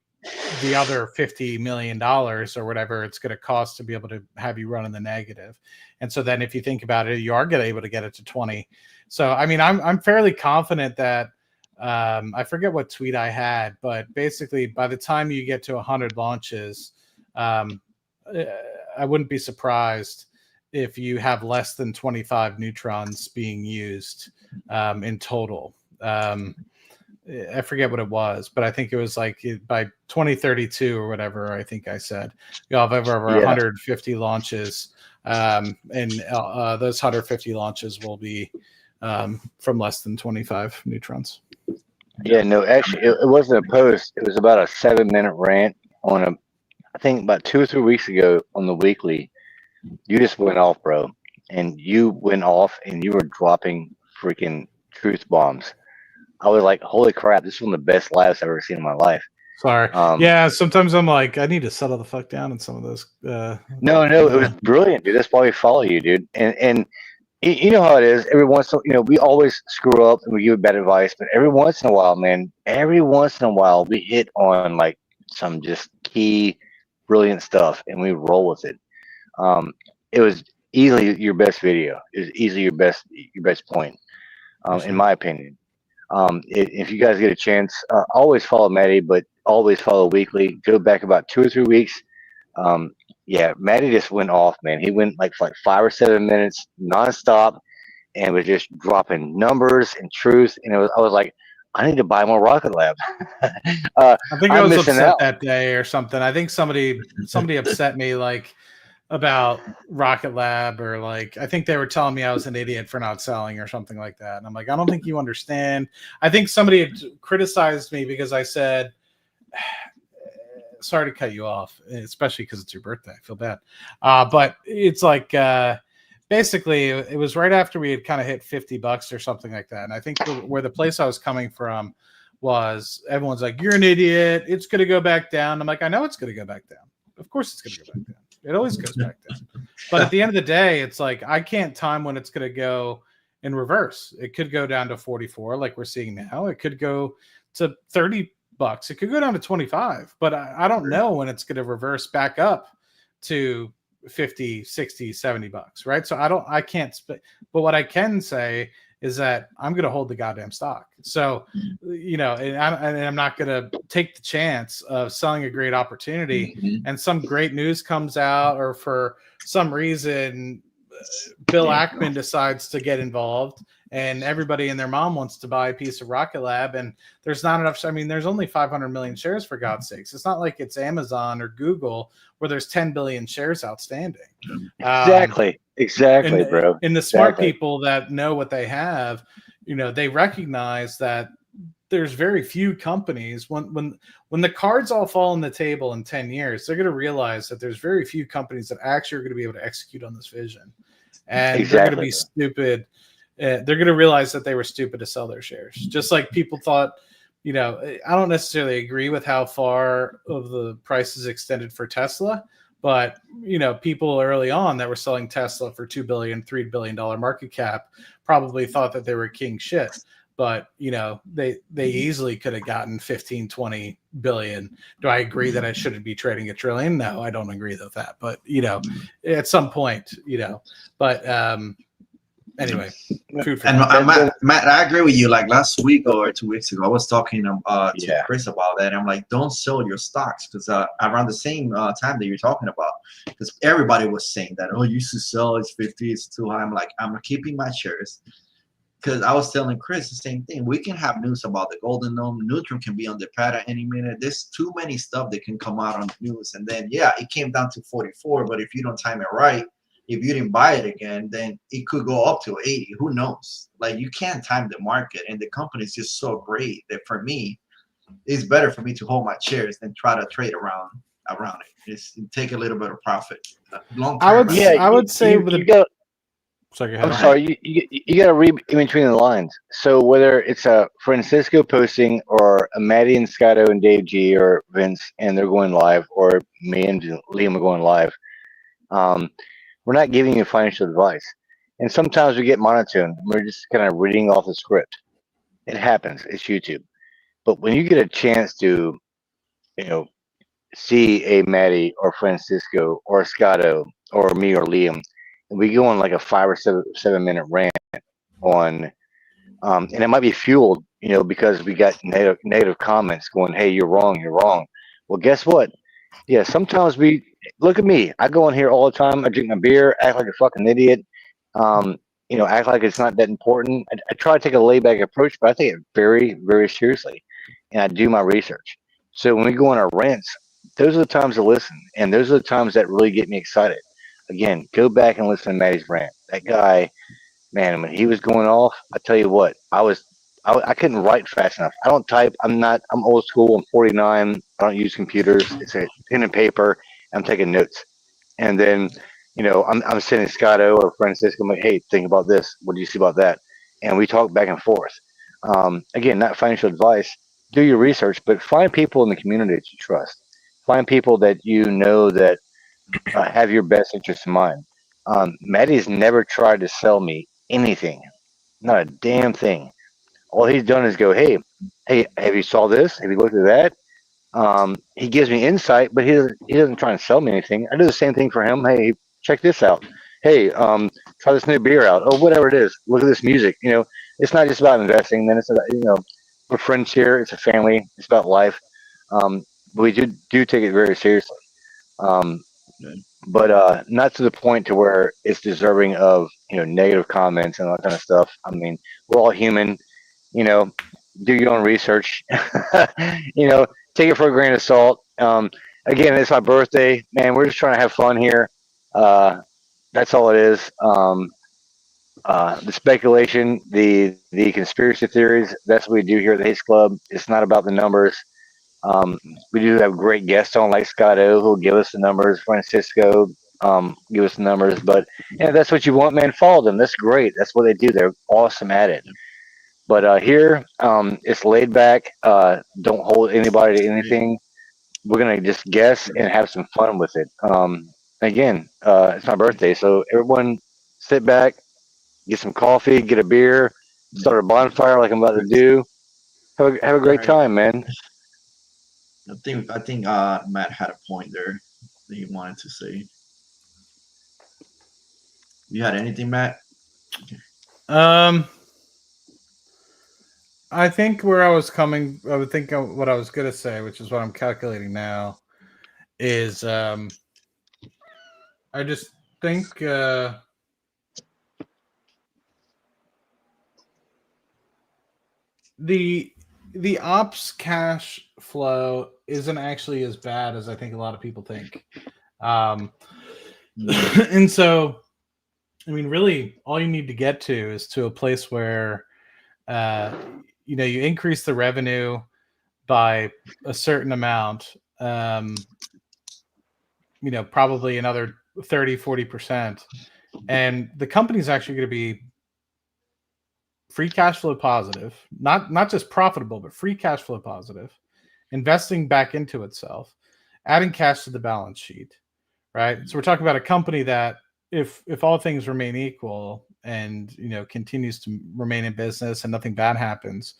the other $50 million or whatever it's going to cost to be able to have you run in the negative. And so then if you think about it, you are able to get it to 20. So, I mean, I'm fairly confident that I forget what tweet I had, but basically by the time you get to 100 launches, I wouldn't be surprised if you have less than 25 neutrons being used in total. I forget what it was, but I think it was like by 2032 or whatever, I think I said, you'll have over 150 launches. And those 150 launches will be from less than 25 neutrons. Yeah, no, actually, it wasn't a post. It was about a 7-minute rant on I think about 2 or 3 weeks ago on the weekly. You just went off, bro. And you went off and you were dropping freaking truth bombs. I was like, holy crap, this is one of the best lives I've ever seen in my life. Sorry. Yeah, sometimes I'm like, I need to settle the fuck down in some of those. No, it was brilliant, dude. That's why we follow you, dude. And you know how it is. Every once in a while, we always screw up and we give bad advice, but every once in a while, man, we hit on like some just key, brilliant stuff and we roll with it. It was easily your best video. It was easily your best point, in my opinion. If you guys get a chance, always follow Maddie, but always follow weekly. Go back about 2 or 3 weeks. Maddie just went off, man. He went like 5 or 7 minutes nonstop and was just dropping numbers and truth. And I was like, I need to buy more Rocket Lab. I think I was upset that day or something. I think somebody upset me like about Rocket Lab, or like I think they were telling me I was an idiot for not selling or something like that. And I'm like, I don't think you understand. I think somebody had criticized me because I said, sorry to cut you off, especially because it's your birthday. I feel bad. But it's like basically it was right after we had kind of hit $50 or something like that. And I think where the place I was coming from was everyone's like, you're an idiot. It's going to go back down. I'm like, I know it's going to go back down. Of course it's going to go back down. It always goes back down. But at the end of the day, it's like I can't time when it's going to go in reverse. It could go down to 44 like we're seeing now. It could go to $30. It could go down to 25, but I don't know when it's going to reverse back up to 50, 60, $70, right? So I can't, but what I can say is that I'm going to hold the goddamn stock. So, you know, and I'm not going to take the chance of selling a great opportunity and some great news comes out, or for some reason, Bill Ackman decides to get involved and everybody and their mom wants to buy a piece of Rocket Lab, and there's not enough. I mean, there's only 500 million shares, for God's sakes. It's not like it's Amazon or Google where there's 10 billion shares outstanding. Exactly, bro. And the smart people that know what they have, you know, they recognize that there's very few companies when the cards all fall on the table in 10 years, they're going to realize that there's very few companies that actually are going to be able to execute on this vision. And they're going to be stupid. They're going to realize that they were stupid to sell their shares. Just like people thought, you know, I don't necessarily agree with how far of the price is extended for Tesla, but, you know, people early on that were selling Tesla for $2 billion, $3 billion market cap probably thought that they were king shit. But, you know, they easily could have gotten 15, 20 billion. Do I agree that I shouldn't be trading $1 trillion? No, I don't agree with that. But, you know, at some point, you know, but anyway. Matt, I agree with you. Like last week or 2 weeks ago, I was talking to Chris about that. I'm like, don't sell your stocks, because around the same time that you're talking about, because everybody was saying that, oh, you should sell, it's 50, it's too high. I'm like, I'm keeping my shares. Because I was telling Chris the same thing. We can have news about the Golden Dome. Neutron can be on the pad at any minute. There's too many stuff that can come out on the news. And then, yeah, it came down to 44. But if you don't time it right, if you didn't buy it again, then it could go up to 80. Who knows? Like, you can't time the market. And the company is just so great that for me, it's better for me to hold my shares than try to trade around it. Just take a little bit of profit. Long term. I would say you got to read in between the lines. So whether it's a Francisco posting or a Maddie and Scotto and Dave G or Vince and they're going live, or me and Liam are going live, we're not giving you financial advice. And sometimes we get monotone. We're just kind of reading off the script. It happens. It's YouTube. But when you get a chance to, you know, see a Maddie or Francisco or Scotto or me or Liam, and we go on like a 5 or 7 minute rant on, and it might be fueled, you know, because we got negative comments going, hey, you're wrong. Well, guess what? Yeah, sometimes look at me. I go in here all the time. I drink my beer, act like a fucking idiot, you know, act like it's not that important. I try to take a laid back approach, but I take it very, very seriously, and I do my research. So when we go on our rants, those are the times to listen, and those are the times that really get me excited. Again, go back and listen to Maddie's rant. That guy, man, when he was going off, I tell you what, I couldn't write fast enough. I don't type. I'm old school. I'm 49. I don't use computers. It's a pen and paper. I'm taking notes. And then, you know, I'm sending Scotto or Francisco, I'm like, hey, think about this. What do you see about that? And we talk back and forth. Again, not financial advice. Do your research, but find people in the community that you trust. Find people that you know that have your best interest in mind. Maddie's never tried to sell me anything, not a damn thing. All he's done is go, hey, have you saw this? Have you looked at that? He gives me insight, but he doesn't try and sell me anything. I do the same thing for him. Hey, check this out. Hey, try this new beer out. Oh, whatever it is. Look at this music. You know, it's not just about investing. Then it's about, you know, we're friends here. It's a family. It's about life. We do take it very seriously. Um, but not to the point to where it's deserving of, you know, negative comments and all that kind of stuff. I mean, we're all human. You know, do your own research. You know, take it for a grain of salt. Again, it's my birthday, man. We're just trying to have fun here. That's all it is. The speculation, the conspiracy theories. That's what we do here at the Haste Club. It's not about the numbers. We do have great guests on, like Scotto, who'll give us the numbers. Francisco, give us the numbers. But yeah, that's what you want, man. Follow them. That's great. That's what they do. They're awesome at it. But here, it's laid back. Don't hold anybody to anything. We're gonna just guess and have some fun with it. Again, it's my birthday, so everyone sit back, get some coffee, get a beer, start a bonfire like I'm about to do. Have a All great right. time, man. I think Matt had a point there that he wanted to say. You had anything, Matt? I think where I was coming, I would think what I was going to say, which is what I'm calculating now, is I just think the ops cash flow isn't actually as bad as I think a lot of people think. And so, I mean, really, all you need to get to is to a place where, you increase the revenue by a certain amount, probably another 30-40%. And the company's actually going to be free cash flow positive, not just profitable, but free cash flow positive, investing back into itself, adding cash to the balance sheet, right? So we're talking about a company that if all things remain equal and continues to remain in business and nothing bad happens,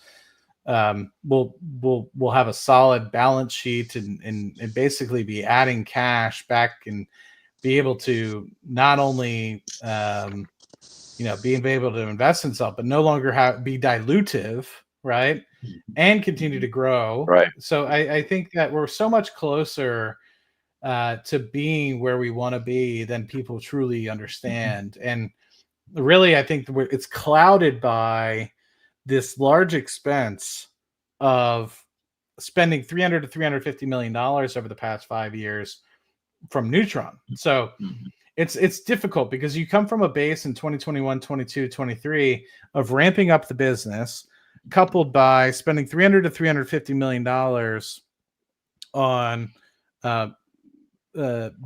we'll have a solid balance sheet and basically be adding cash back and be able to not only being able to invest in stuff, but no longer be dilutive, right? And continue to grow. Right. So I think that we're so much closer to being where we want to be than people truly understand. And really, I think it's clouded by this large expense of spending $300 to $350 million over the past 5 years from Neutron. So it's difficult because you come from a base in 2021, 22, 23 of ramping up the business, coupled by spending $300 to $350 million on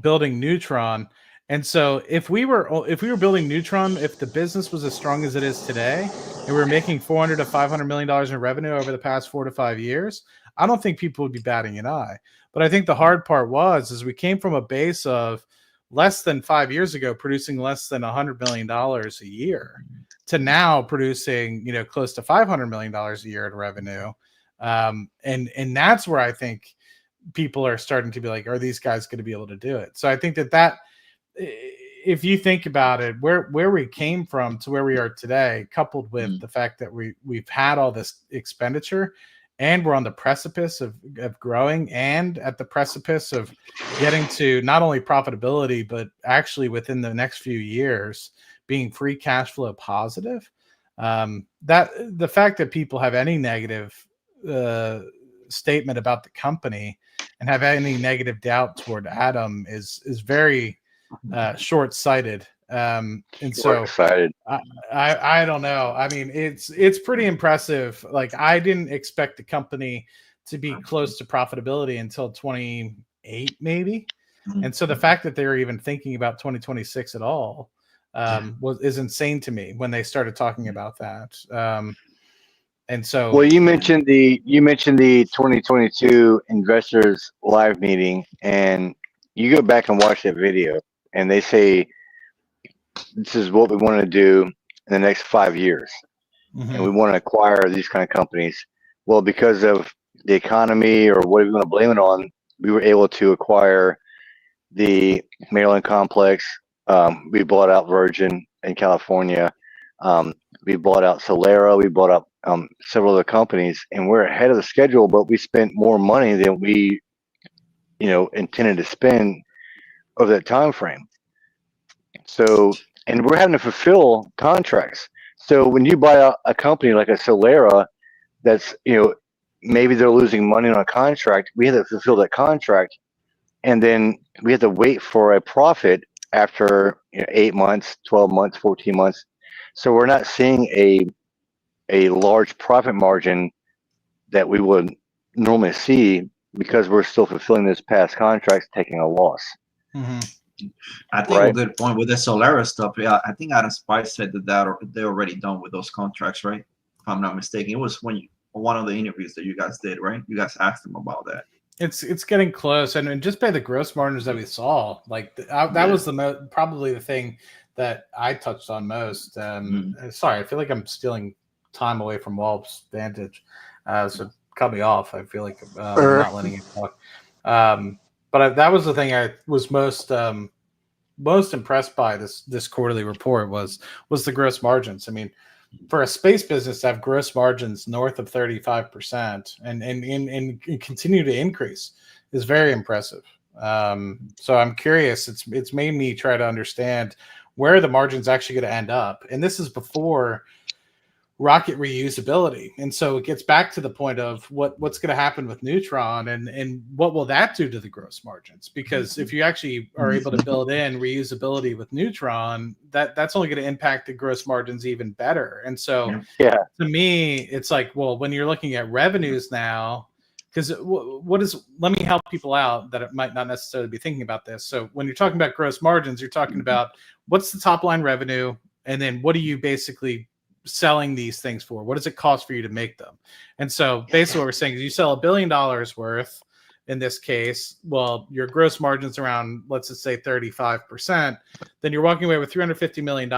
building Neutron. And so if we were building Neutron, if the business was as strong as it is today, and we were making $400 to $500 million in revenue over the past 4 to 5 years, I don't think people would be batting an eye. But I think the hard part is we came from a base of less than 5 years ago producing less than $100 million a year to now producing close to $500 million a year in revenue, and that's where I think people are starting to be like, are these guys going to be able to do it? So I think that if you think about it, where we came from to where we are today, coupled with the fact that we've had all this expenditure and we're on the precipice of growing and at the precipice of getting to not only profitability, but actually within the next few years being free cash flow positive, that the fact that people have any negative statement about the company and have any negative doubt toward Adam is very short-sighted. And so Excited. I don't know. I mean, it's pretty impressive. Like, I didn't expect the company to be close to profitability until 28, maybe. And so the fact that they're even thinking about 2026 at all is insane to me when they started talking about that. And so, well, you mentioned the 2022 investors live meeting, and you go back and watch that video, and they say this is what we want to do in the next 5 years, and we want to acquire these kind of companies. Well, because of the economy or what we want to blame it on, we were able to acquire the Maryland complex. We bought out Virgin in California. We bought out Solera. We bought up several other companies, and we're ahead of the schedule. But we spent more money than we, intended to spend over that time frame. So, and we're having to fulfill contracts. So when you buy a company like a Solera, that's maybe they're losing money on a contract, we have to fulfill that contract, and then we have to wait for a profit after 8 months, 12 months, 14 months. So we're not seeing a large profit margin that we would normally see because we're still fulfilling those past contracts, taking a loss. I think a good point with the Solera stuff. Yeah, I think Adam Spice said that they're already done with those contracts, right? If I'm not mistaken, it was one of the interviews that you guys did, right? You guys asked them about that. It's getting close, and just by the gross margins that we saw, like that was the probably the thing that I touched on most. Sorry, I feel like I'm stealing time away from Wallops Vantage, so cut me off. I feel like I'm not letting you talk. But that was the thing I was most impressed by this quarterly report was the gross margins. I mean, for a space business to have gross margins north of 35% and continue to increase is very impressive. So I'm curious. It's made me try to understand where the margin's actually going to end up, and this is before rocket reusability. And so it gets back to the point of what's going to happen with Neutron and what will that do to the gross margins? Because if you actually are able to build in reusability with Neutron, that's only going to impact the gross margins even better. And so to me, it's like, well, when you're looking at revenues now, because let me help people out that might not necessarily be thinking about this. So when you're talking about gross margins, you're talking about what's the top line revenue, and then what are you basically selling these things for? What does it cost for you to make them? And so basically what we're saying is you sell $1 billion worth in this case. Well, your gross margin's around, let's just say 35%. Then you're walking away with $350 million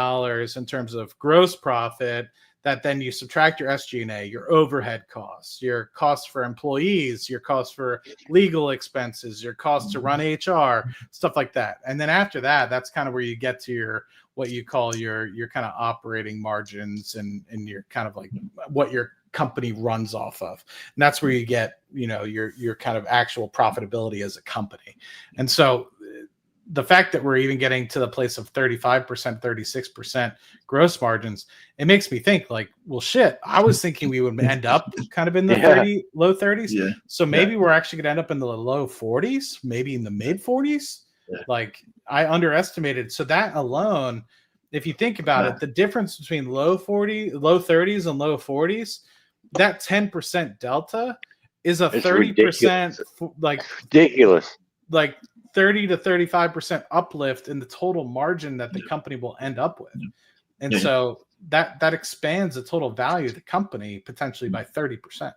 in terms of gross profit. That then you subtract your SG&A, your overhead costs, your costs for employees, your costs for legal expenses, your costs to run HR, stuff like that. And then after that, that's kind of where you get to your what you call your kind of operating margins and your kind of like what your company runs off of. And that's where you get, your kind of actual profitability as a company. And so the fact that we're even getting to the place of 35%, 36% gross margins, it makes me think like, well, shit, I was thinking we would end up kind of in the low 30s. Yeah. So maybe we're actually going to end up in the low 40s, maybe in the mid 40s. Yeah. Like I underestimated. So that alone, if you think about it, the difference between low 30s and low 40s, that 10% delta is a 30% like ridiculous, like 30 to 35% uplift in the total margin that the company will end up with. And so that expands the total value of the company potentially by 30%.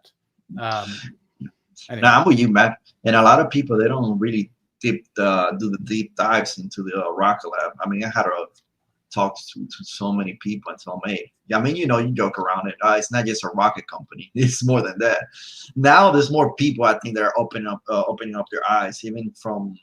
Anyway. Now I'm with you, Matt. And a lot of people, they don't really do the deep dives into the Rocket Lab. I mean, I had to talk to so many people and tell me, you joke around it. It's not just a rocket company. It's more than that. Now there's more people, I think, that are opening up their eyes, even from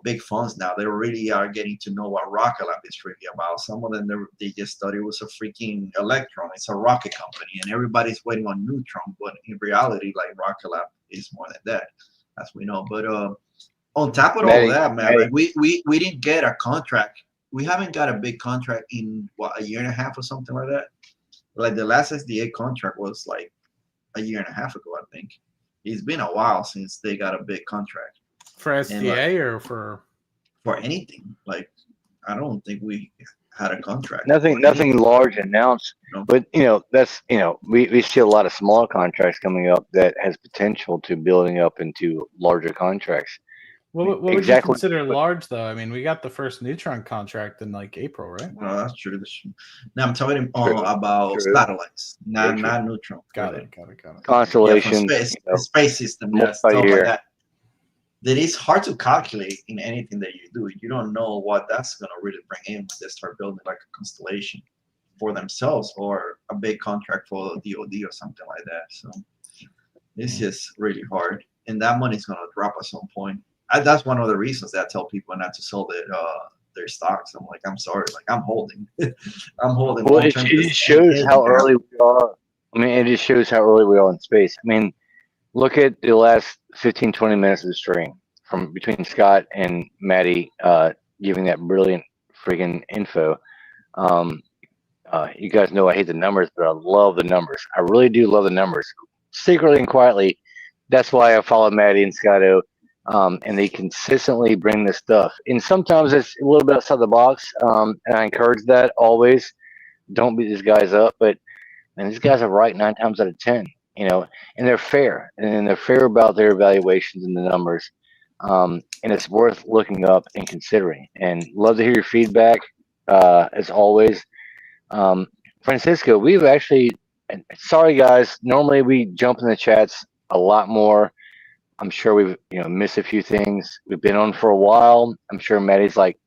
big funds now. They really are getting to know what Rocket Lab is really about. Some of them, they just thought it was a freaking Electron. It's a rocket company, and everybody's waiting on Neutron. But in reality, like Rocket Lab is more than that, as we know. But on top of all that, man, like we didn't get a contract. We haven't got a big contract in a year and a half or something like that. Like the last SDA contract was like a year and a half ago, I think. It's been a while since they got a big contract. For SDA or for anything. Like I don't think we had a contract. Nothing large announced. No. But that's we see a lot of small contracts coming up that has potential to building up into larger contracts. What would you consider large, though? I mean, we got the first Neutron contract in like April, right? Well, that's true. Now I'm talking about satellites, not Neutron. Got it. Constellation, space system, stuff like that. That is hard to calculate in anything that you do. You don't know what that's going to really bring in when they start building like a constellation for themselves or a big contract for DoD or something like that. So it's just really hard, and that money's going to drop at some point. That's one of the reasons that I tell people not to sell their stocks. I'm like, I'm sorry, like I'm holding. Well, it shows how early we are. I mean, it just shows how early we are in space. I mean, look at the last 15, 20 minutes of the stream from between Scott and Maddie giving that brilliant freaking info. You guys know I hate the numbers, but I love the numbers. I really do love the numbers. Secretly and quietly, that's why I follow Maddie and Scotto. And they consistently bring this stuff. And sometimes it's a little bit outside the box. And I encourage that always. Don't beat these guys up. But these guys are right 9 times out of 10, and they're fair. And they're fair about their evaluations and the numbers. And it's worth looking up and considering. And love to hear your feedback, as always. Francisco, we've actually, sorry guys, normally we jump in the chats a lot more. I'm sure we've missed a few things. We've been on for a while. I'm sure Maddie's like,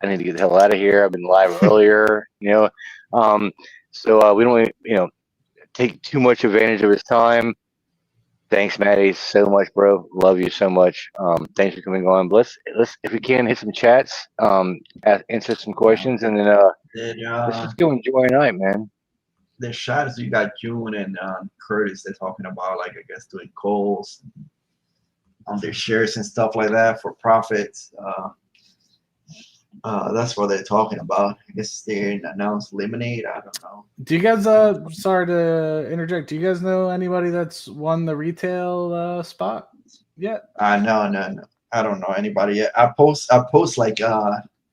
I need to get the hell out of here. I've been live earlier, so we don't take too much advantage of his time. Thanks, Maddie, so much, bro. Love you so much. Thanks for coming on. Let's if we can hit some chats, answer some questions, and then let's just go enjoy our night, man. The shots you got June and Curtis. They're talking about like I guess doing calls on their shares and stuff like that for profits. That's what they're talking about. I guess they announced Lemonade. I don't know. Do you guys? Sorry to interject. Do you guys know anybody that's won the retail spot yet? No. I don't know anybody yet. I post like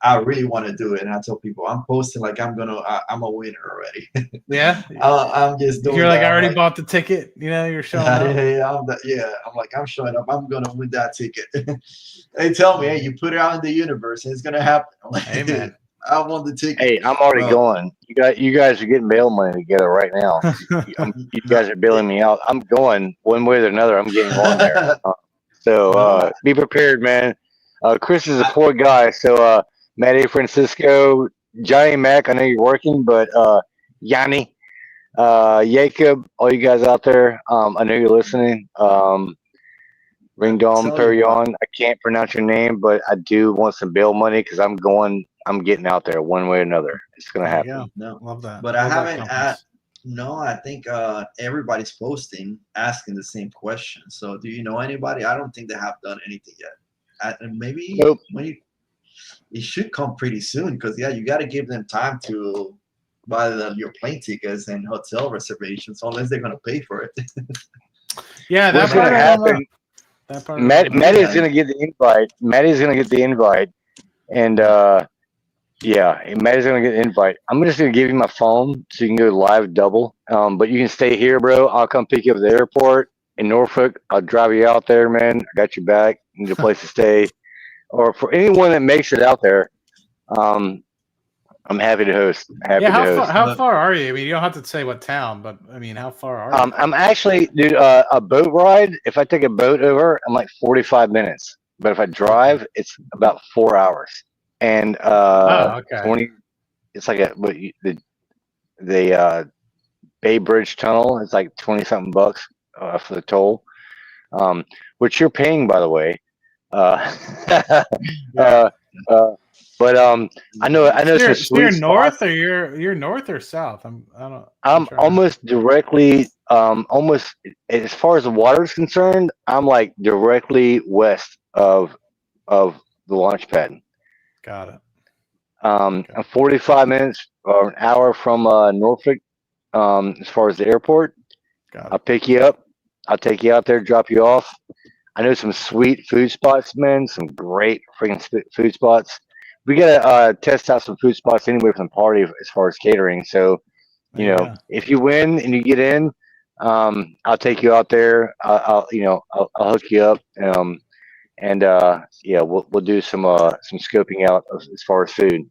I really want to do it, and I tell people I'm posting like I'm a winner already. Yeah, I'm just doing. You're like, that. I already bought the ticket. You're showing up. I'm like, I'm showing up. I'm gonna win that ticket. They tell me, hey, you put it out in the universe, and it's gonna happen. I'm like, Hey, man. I won the ticket. Hey, I'm already going. You guys are getting bail money together right now. You guys are bailing me out. I'm going one way or another. I'm getting on there. So be prepared, man. Chris is a poor guy, so Matty Francisco, Johnny Mac, I know you're working, but Yanni, Jacob, all you guys out there, I know you're listening. Ring Dom Perion, I can't pronounce your name, but I do want some bail money because I'm getting out there one way or another. It's gonna happen. No, Love that. But I haven't. No, I think everybody's posting asking the same question. So, do you know anybody? I don't think they have done anything yet. Maybe Nope. It should come pretty soon because you got to give them time to buy your plane tickets and hotel reservations, unless they're gonna pay for it. Yeah, What's gonna happen? Maddie's gonna get the invite. Maddie's gonna get the invite, and Maddie's gonna get the invite. I'm just gonna give you my phone so you can go live double. But you can stay here, bro. I'll come pick you up at the airport in Norfolk. I'll drive you out there, man. I got your back. You need a place to stay, or for anyone that makes it out there, I'm happy to host. How far are you? I mean, you don't have to say what town, but I mean, how far are you? I'm actually, dude, a boat ride. If I take a boat over, I'm like 45 minutes. But if I drive, it's about 4 hours. And 20. It's like the Bay Bridge Tunnel. It's like 20 something bucks for the toll, which you're paying, by the way. But I know. You're north, or you're north or south. I'm almost directly, almost as far as the water is concerned. I'm like directly west of the launch pad. Got it. I'm 45 minutes or an hour from Norfolk. As far as the airport, I'll pick you up. I'll take you out there, drop you off. I know some sweet food spots, man. Some great freaking food spots. We gotta test out some food spots anyway from the party as far as catering. So, if you win and you get in, I'll take you out there. I'll hook you up. We'll do some scoping out as far as food.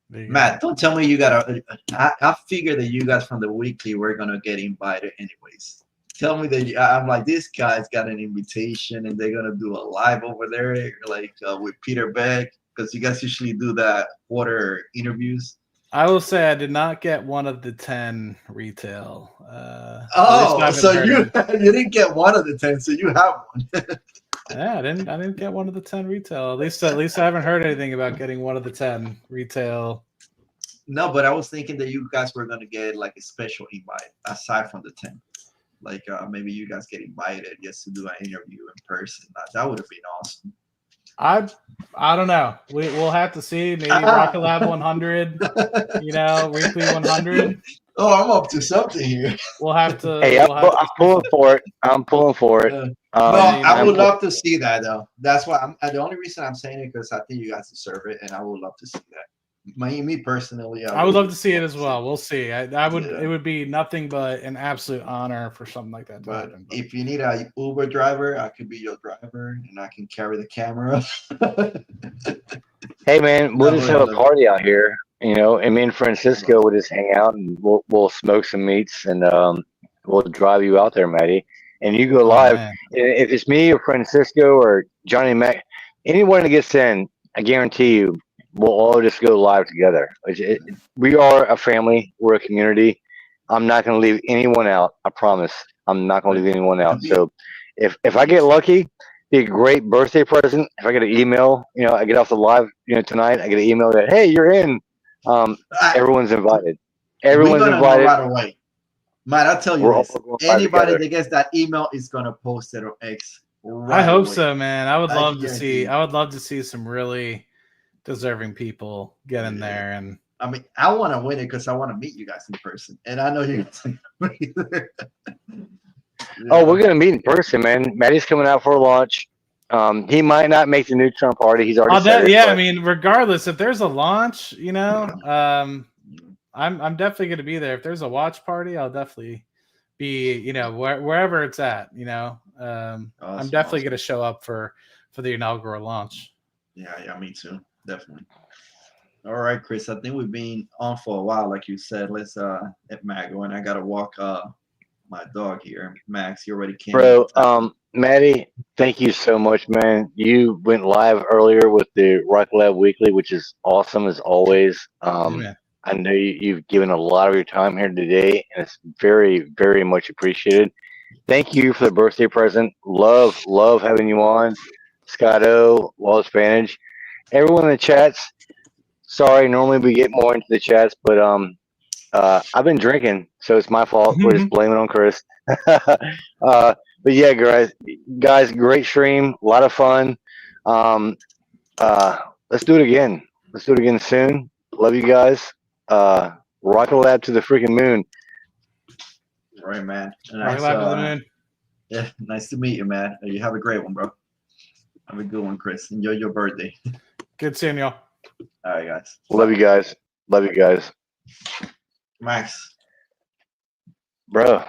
Matt, don't tell me you got I figure that you guys from the weekly were gonna get invited anyways. Tell me that I'm like, this guy's got an invitation and they're gonna do a live over there, like with Peter Beck, because you guys usually do that quarter interviews. I will say I did not get one of the 10 retail. So you didn't get one of the 10, so you have one. Yeah, I didn't get one of the 10 retail. At least I haven't heard anything about getting one of the 10 retail. No, but I was thinking that you guys were gonna get like a special invite aside from the 10. Like maybe you guys get invited just to do an interview in person. That would have been awesome. I don't know. We'll have to see. Maybe Rocket Lab 100. Weekly 100. Oh, I'm up to something here. We'll have to. Hey, I'm pulling for it. I'm pulling for it. I would love to see that though. That's why the only reason I'm saying it because I think you guys deserve it, and I would love to see that. Me personally, I would love to see it as well. We'll see. I would. It would be nothing but an absolute honor for something like that to happen. But if you need a Uber driver, I could be your driver, and I can carry the camera. Hey man, we'll just have a party out here, and me and Francisco will just hang out and we'll smoke some meats and we'll drive you out there, Matty. and you go Oh, live, man. if it's me or Francisco or Johnny Mac, anyone that gets in, I guarantee you, we'll all just go live together. We are a family. We're a community. I'm not going to leave anyone out. I promise. I'm not going to leave anyone out. So if I get lucky, be a great birthday present. If I get an email, I get off the live, tonight, I get an email that, hey, you're in. Everyone's invited. We're Everyone's gonna know invited. right away. Man, I'll tell you We're all this. going live Anybody together. that gets that email is gonna post it on X right I hope away. so, man. I would I love to guarantee see. you. I would love to see some really deserving people get in there. And I mean, I want to win it because I want to meet you guys in person, and I know you guys are gonna be there. Oh, we're gonna meet in person, man. Maddie's coming out for a launch. He might not make the Neutron party. He's already said it. yeah, but I mean, regardless, if there's a launch, I'm definitely going to be there. If there's a watch party, I'll definitely be, wherever it's at. I'm definitely going to show up for the inaugural launch. Yeah, me too, definitely. All right, Chris. I think we've been on for a while, like you said. Let's let Matt go, and I gotta walk my dog here. Max, you already came. bro, Maddie, thank you so much, man. You went live earlier with the Rock Lab Weekly, which is awesome as always. Yeah. I know you've given a lot of your time here today, and it's very, very much appreciated. Thank you for the birthday present. Love having you on. Scott O, Wallops Vantage, everyone in the chats. Sorry, normally we get more into the chats, but I've been drinking, so it's my fault. We're just blaming on Chris. But yeah, guys, great stream, a lot of fun. Let's do it again. Let's do it again soon. Love you guys. Rocket Lab to the freaking moon. All right, man. Rocket Lab to the moon. Yeah, nice to meet you, man. You have a great one, bro. Have a good one, Chris. Enjoy your birthday. Good seeing y'all. All right, guys. Love you guys. Love you guys. Max. Bro.